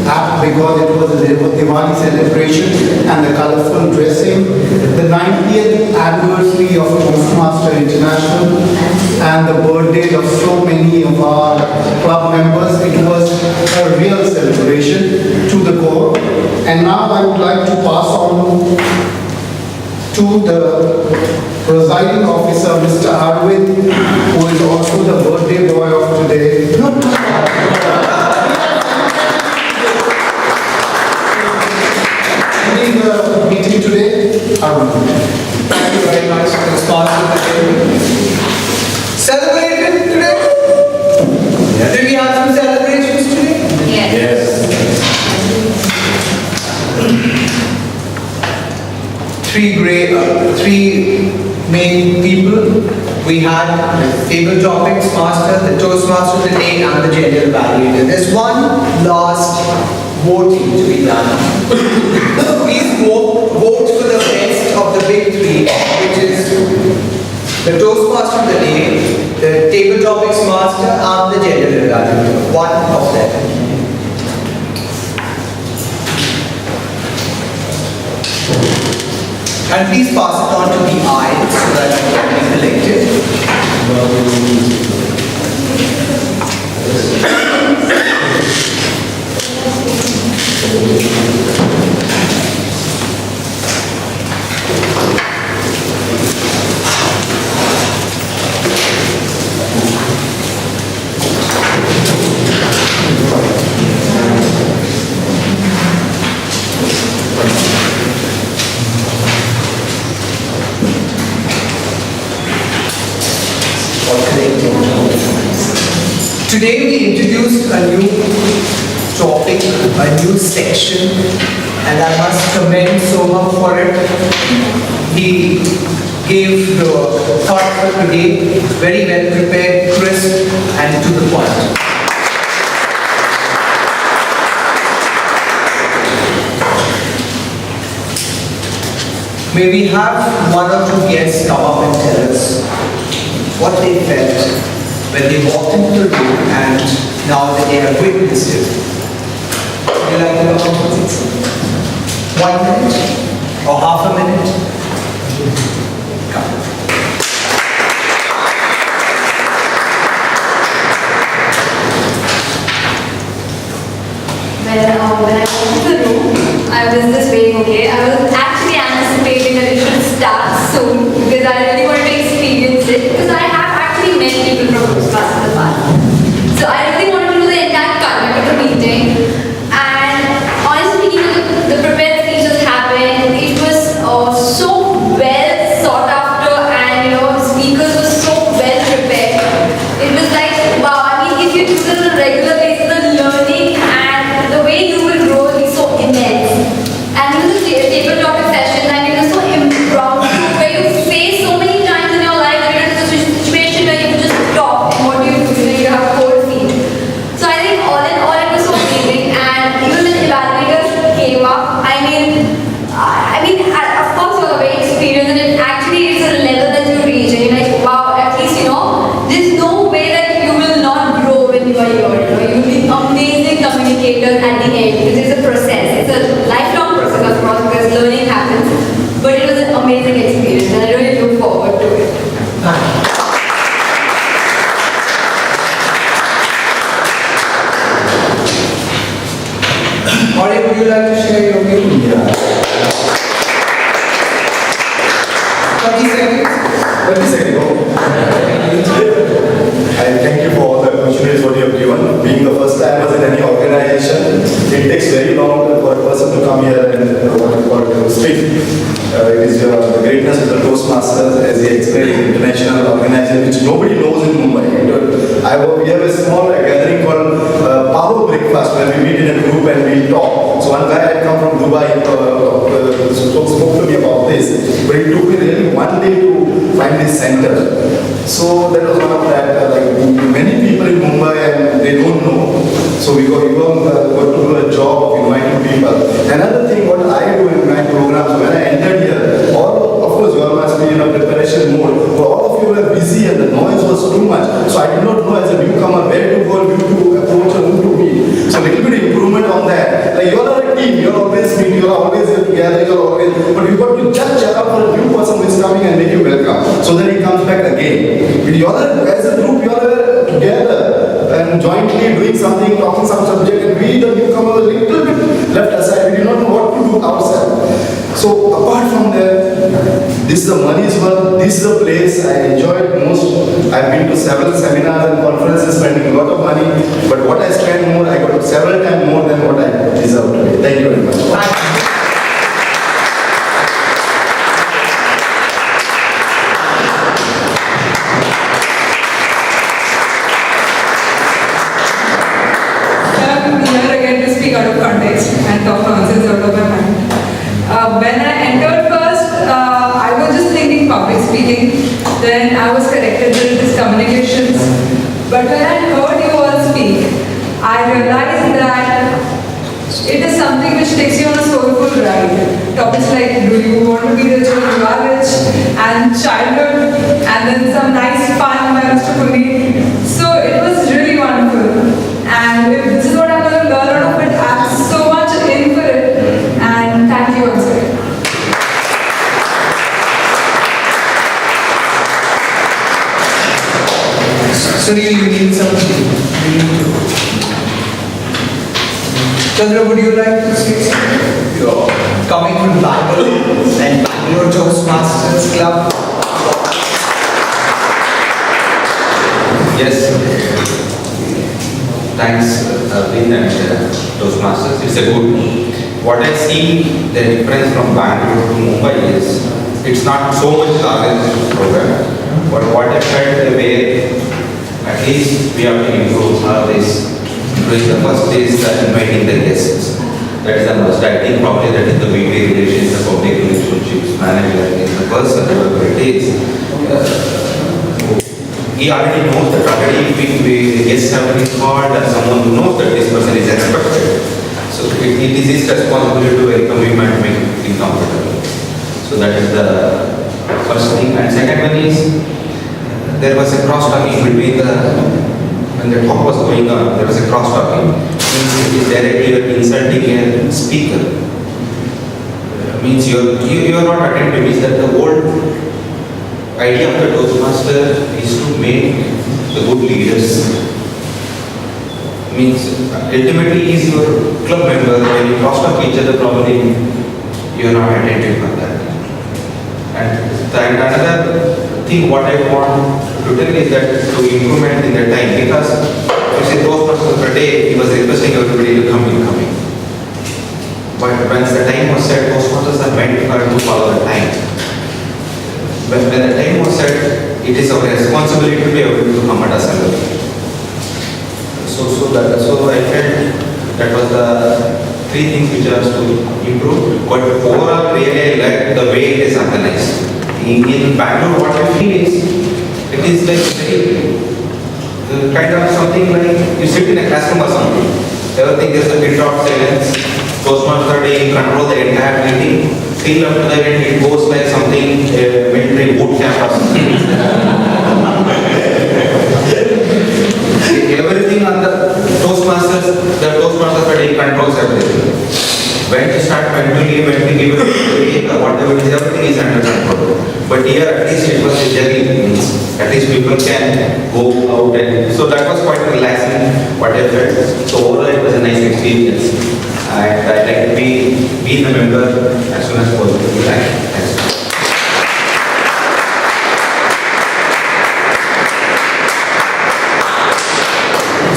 apt because it was a Diwali celebration and the colorful dressing, the 90th anniversary of Toastmaster International and the birthday of so many of our club members. It was a real celebration to the core. And now I would like to pass on to the presiding officer, Mr. Arvind, who is also the birthday boy of today. Ending the meeting today, Arvind. Thank you very much for the sponsor of the day. Celebrated today? Yes. Did we have some celebrations today? Yes. Three main people. We had table topics master, the Toastmaster of the day, and the gender evaluator. There's one last voting to be done. Please vote for the best of the big three, which is the Toastmaster of the day, the table topics master, and the gender evaluator. One of them. And please pass it on to the aisle so that it can be collected. Today we introduced a new topic, a new section, and I must commend Soham for it. He gave the thought for today very well prepared, crisp, and to the point. May we have one or two guests come up and tell us what they felt when they walked into the room and now that they have witnessed it. Would you like to come up with 1 minute or half a minute? Come. Well, when I walked into the room, I was just waiting, okay? I was actually anticipating that it should start soon because I really wanted to experience it because I have actually met people from Toastmasters in the past. So I really wanted to do the entire conduct of the meeting. And honestly speaking, the prepared speeches happened. It was so well sought after and speakers were so well prepared. It was like, wow, I mean, if you do this on a regular basis, the learning and the way you will grow will be so immense. And the table topic session, and it was so impromptu, where you face so many times in your life that you're in a situation where you just stop and what do? You have cold feet. So I think all in all it was so amazing, and even when evaluators came up, I mean, of course you are very experienced, and it actually is a level that you reach, and you're like, wow, at least there's no way that you will not grow when you are here. You'll be amazing communicators at the end. This is a process. It's a lifelong process, of course, because learning happens. But it was an amazing experience, and I really look forward to it. Audrey, would you like to share your view? Yeah. 30 seconds. 30 seconds. I thank you for all the opportunities what you have given. Being the first timers in any organization, it takes very long for a person to come here and speak. It is the greatness of the Toastmasters, as he explained, international organization which nobody knows in Mumbai. We have a small gathering called Power Breakfast where we meet in a group and we talk. So one guy had come from Dubai spoke to me about this, but it took me really one day to find this center. So that was one of that, like many people in Mumbai and they don't know. So we got to do a job of inviting people. Another thing what I do in my programs, when I entered here, of course you all must be in a preparation mode, but all of you were busy and the noise was too much. So I did not know as a newcomer where to go, who to approach and who to meet. So a little bit of improvement on that. Like you all are a team, you all always meet, you all always get together, you all always, but you got to just check out for a new person who is coming and make you welcome. So that he comes back again. But you all are, as a group, you all are together and jointly doing something, talking some subject, and we, the newcomer, a little bit left aside. We did not know what to do ourselves. So apart from that, this is the money's worth, this is the place I enjoyed most. I've been to several seminars and conferences spending a lot of money, but what I spend more, I got several times more than what I deserve today. Thank you very much. Out of context and talk nonsense out of my mind. When I entered first, I was just thinking public speaking. Then I was corrected with this communications. But when I heard you all speak, I realized that it is something which takes you on a soulful ride. Topics like, do you want to be rich or you are rich? And childhood, and then some nice fun by Mr. Puneet. So it was really wonderful. And if this is what I'm going to learn out of it, I'm so much in for it. And thank you once again. Sunil, you need something. Chandra, would you like to say something? You're coming from Bangalore and Bangalore Toastmasters Club. Yes. Thanks, Lynn and Toastmasters. It's a good. What I see the difference from Bangalore to Mumbai is it's not so much larger program, but what I felt the way at least we have to improve all this. The first is inviting the guests. That is the most. I think probably that is the VP relations, the public relationships manager is the person, whoever it is. He already knows that already if the guests have been called and someone who knows that this person is expected. So it is his responsibility to welcome him and make him comfortable. So that is the first thing. And second one is there was a cross-talking between when the talk was going on, there was a cross-talking. Means it is directly insulting a speaker. Means you are not attentive. Means that the whole idea of the Toastmaster is to make the good leaders. Means ultimately is your club member. When you cross-talk each other, probably you are not attentive on that. And another thing what I want to tell is that to improvement in the time, because you see Toastmasters per day, he was requesting everybody to come in. But once the time was set, Toastmasters are meant to follow the time. When the time was set, it is our responsibility to be able to come at assembly. So I felt that was the three things which are to improve. But overall, really I like the way it is organized. In Bangalore, what I feel is, it is like very kind of something like you sit in a classroom or something. Everything is a bit of silence. Toastmaster day, you control the entire meeting. Till up to the end, it goes like something military boot camp or something. Everything on the Toastmaster day controls everything. When to start, when to leave, when to give it, whatever it is, everything is under control. But here at least it was a journey. At least people can go out and so that was quite relaxing what I felt. So overall it was a nice experience. And I'd like to be the member as soon as possible. Thanks.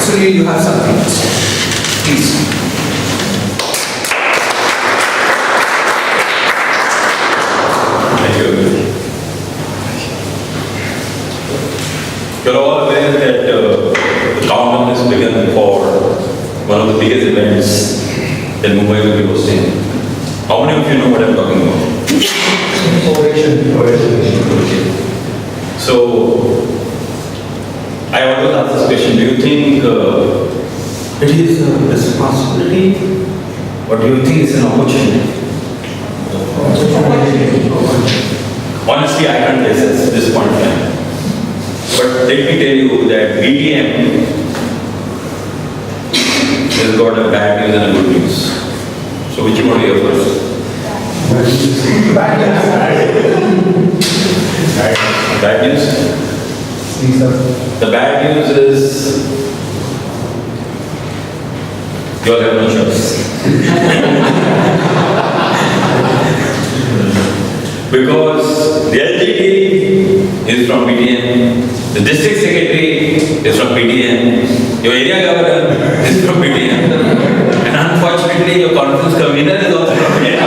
So you have something to say. Please. You're all aware that the countdown has begun for one of the biggest events that Mumbai will be hosting How many of you know what I'm talking about? Okay. So, I always ask this question, do you think it is a responsibility or do you think it's an opportunity? Honestly, I can't assess this point in time. But let me tell you that BTM has got a bad news and a good news. So which you want to hear first? Bad news? The bad news is you all have no choice. Because the LGT is from BTM, the district secretary is from BTM, your area governor is from BTM, and unfortunately your conference convener is also from BTM.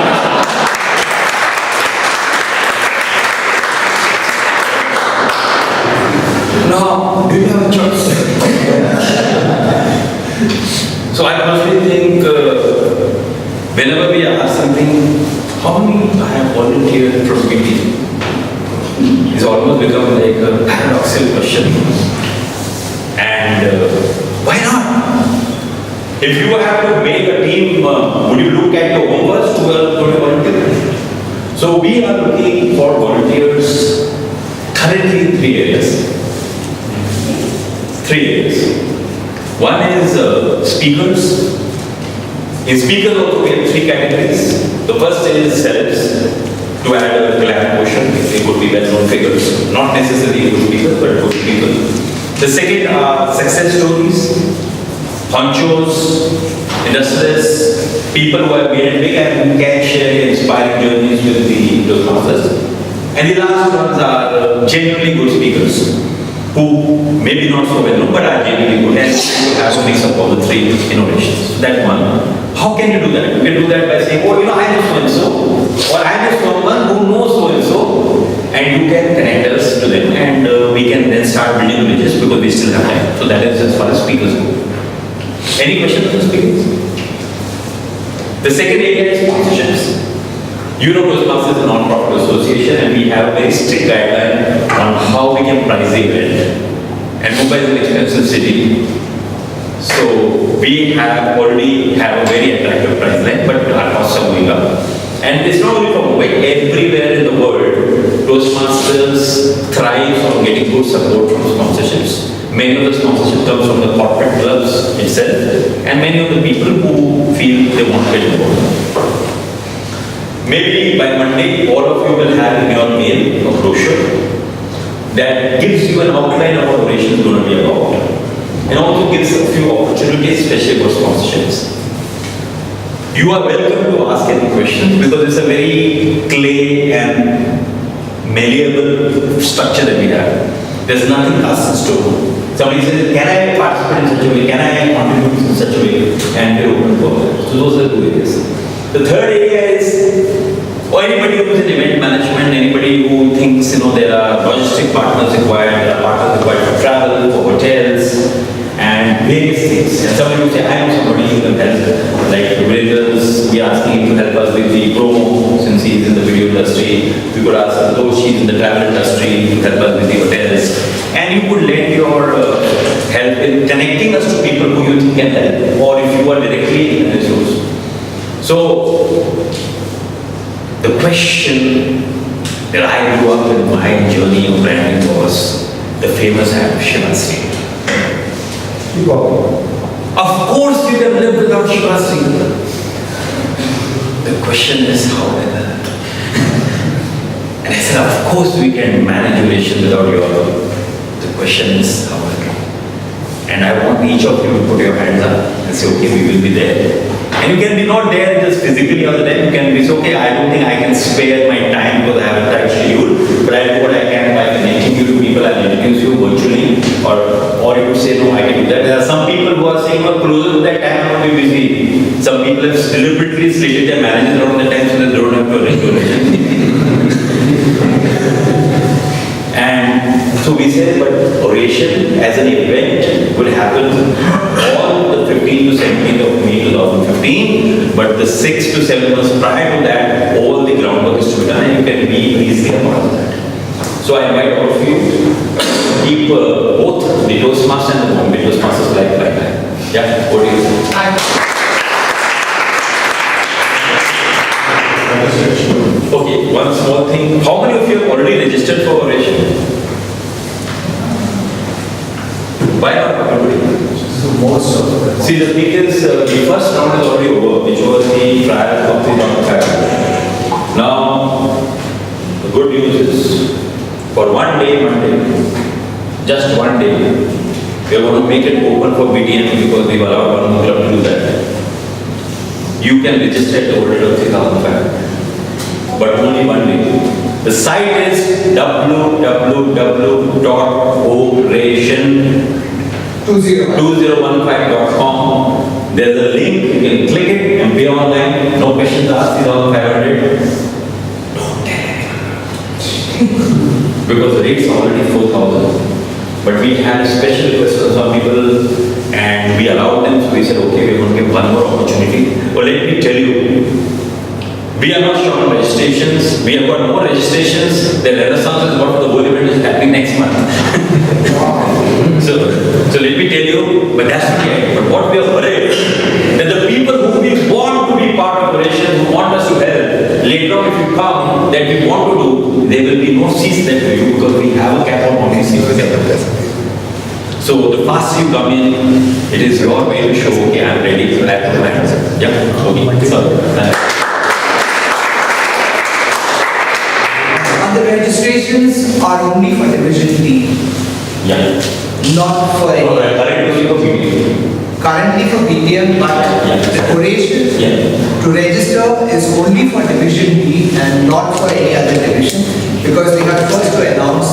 Now, do you have a choice? So I personally think whenever we ask something, how many I have volunteered from BT? It's almost become like a paradoxical question. And why not? If you have to make a team, would you look at your homework who are going to volunteer? So we are looking for volunteers currently in 3 areas. 3 areas. One is speakers. In speakers also we have 3 categories. The first is celebs, to add a glam portion. They could be well-known figures, not necessarily good speakers, but good people. The second are success stories, honchos, industrialists, people who have made it big and who can share inspiring journeys with the Toastmasters. And the last ones are genuinely good speakers, who maybe not so well known, but are genuinely good and who have a mix of all the 3 innovations. That one. How can you do that? You can do that by saying, oh, you know, I know so-and-so, or I know someone who knows so-and-so, and you can connect us to them, and we can then start building bridges because we still have time. So that is as far as speakers go. Any questions on speakers? The second area is sponsorships. You know, Toastmasters is a non-profit association, and we have a very strict guideline on how we can price the event. And Mumbai is an expensive city, so we have already have a very attractive price line, but our costs are going up. And it's not only for Mumbai, everywhere in the world, Toastmasters thrive on getting good support from sponsorships. Many of the sponsorship comes from the corporate clubs itself, and many of the people who feel they want to get involved. Maybe by Monday, all of you will have in your mail a brochure that gives you an outline of what oration is going to be about, and also gives a few opportunities, especially for sponsorships. You are welcome to ask any questions because it's a very clay and malleable structure that we have. There's nothing cast in stone. Somebody says, can I participate in such a way? Can I contribute in such a way? And we're open for that. So those are the 2 areas. The third area is, or anybody who is in event management, anybody who thinks, you know, there are logistic partners required, there are partners required for travel, for hotels, and various things. And somebody will say, I know somebody who can help, like Brinda's, we are asking him to help us with the promo, since he's in the video industry. We could ask those, she's in the travel industry, to help us with the hotels. And you could lend your help in connecting us to people who you think can help, or if you are directly in a resource. So, the question that I grew up in my journey of branding was the famous ad of Shivasri. Of course you can live without Shivasri. The question is how like that? And I said, of course we can manage relation without your love. The question is how like that? And I want each of you to put your hands up and say, okay, we will be there. And you can be not there just physically all the time. You can be, okay, I don't think I can spare my time because I have a tight schedule, but I do what I can by connecting you to people. I'll introduce you virtually, or you could say, no, I can do that. There are some people who are saying, well, closer to that time, I want to be busy. Some people have deliberately slated their marriages around that time so that they don't have to arrange oration. And so we said, but oration as an event will happen on the 15th to 17th of May 2015, but the 6 to 7 months prior to that, all the groundwork is to be done and you can be easily a part of that. So I invite all of you to keep both the Toastmasters and the Bombay Toastmasters like that. Yeah, what do you think? Okay, one small thing. How many of you have already registered for oration? Why not everybody? Most of them. See, the thing is, the first round is already over, which was the trial of the round 5. Now, the good news is, for one day, Monday, just one day, we are going to make it open for BTM because we've allowed one more club to do that. You can register at the order of 3005, but only one day. The site is www.oration2015.com. There's a link, you can click it and pay online. No questions asked, 3,500. Because the rate's already 4,000. But we had special requests from some people and we allowed them, so we said, okay, we're going to give one more opportunity. But let me tell you, we are not short on registrations. We have got more registrations. The Renaissance is what the whole event is happening next month. so let me tell you, but that's not yet. But what we are worried, that the people who we want to be part of oration, who want us to help, later on if you come, that we want to do, there will be no seats left for you because we have a cap on how many seats we have. So the faster you come in, it is your way to show, okay, I'm ready to act the matter. Yeah, okay. So, The registrations are only for Division D. Yeah. Not for any. Currently for BTM, but the oration to register is only for Division D and not for any other division because we have first to announce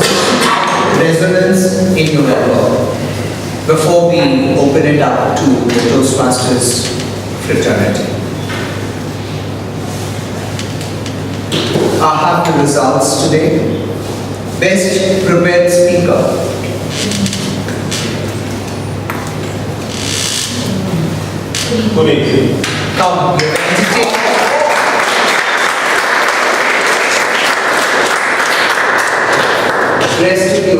resonance in November before we open it up to the Toastmasters fraternity. I have the results today. Best prepared speaker. Come, rest of you.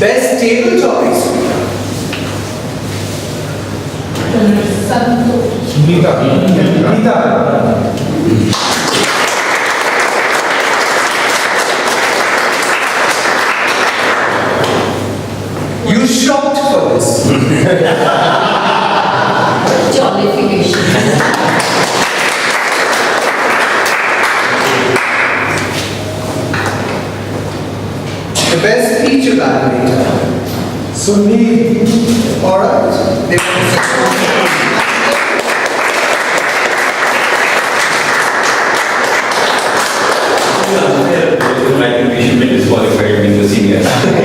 Best table topics. You shopped for this. Jollification. The best speech evaluator. Sunni. Alright. I think we should be disqualified being the senior. I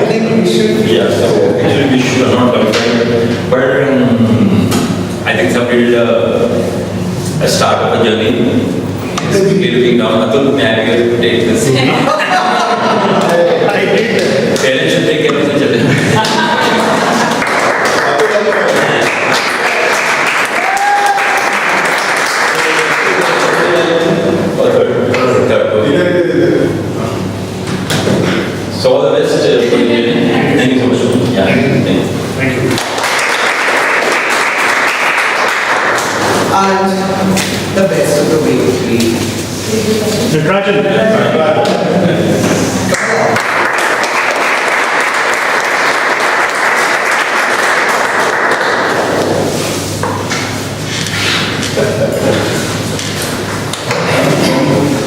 think we should. Yeah, so actually we should not qualify. But I think somebody did a start of a journey. He's quickly looking down. Atul, may I be able to take this? Parents should take care of the children. So all the best. Thank you so much. Yeah, thank you. And the best of the week, please.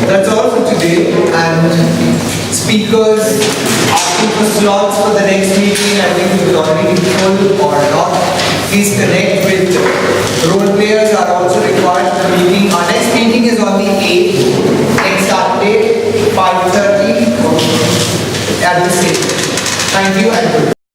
That's all for today. And speakers asking for slots for the next meeting, I think it will already be full or not. Please connect with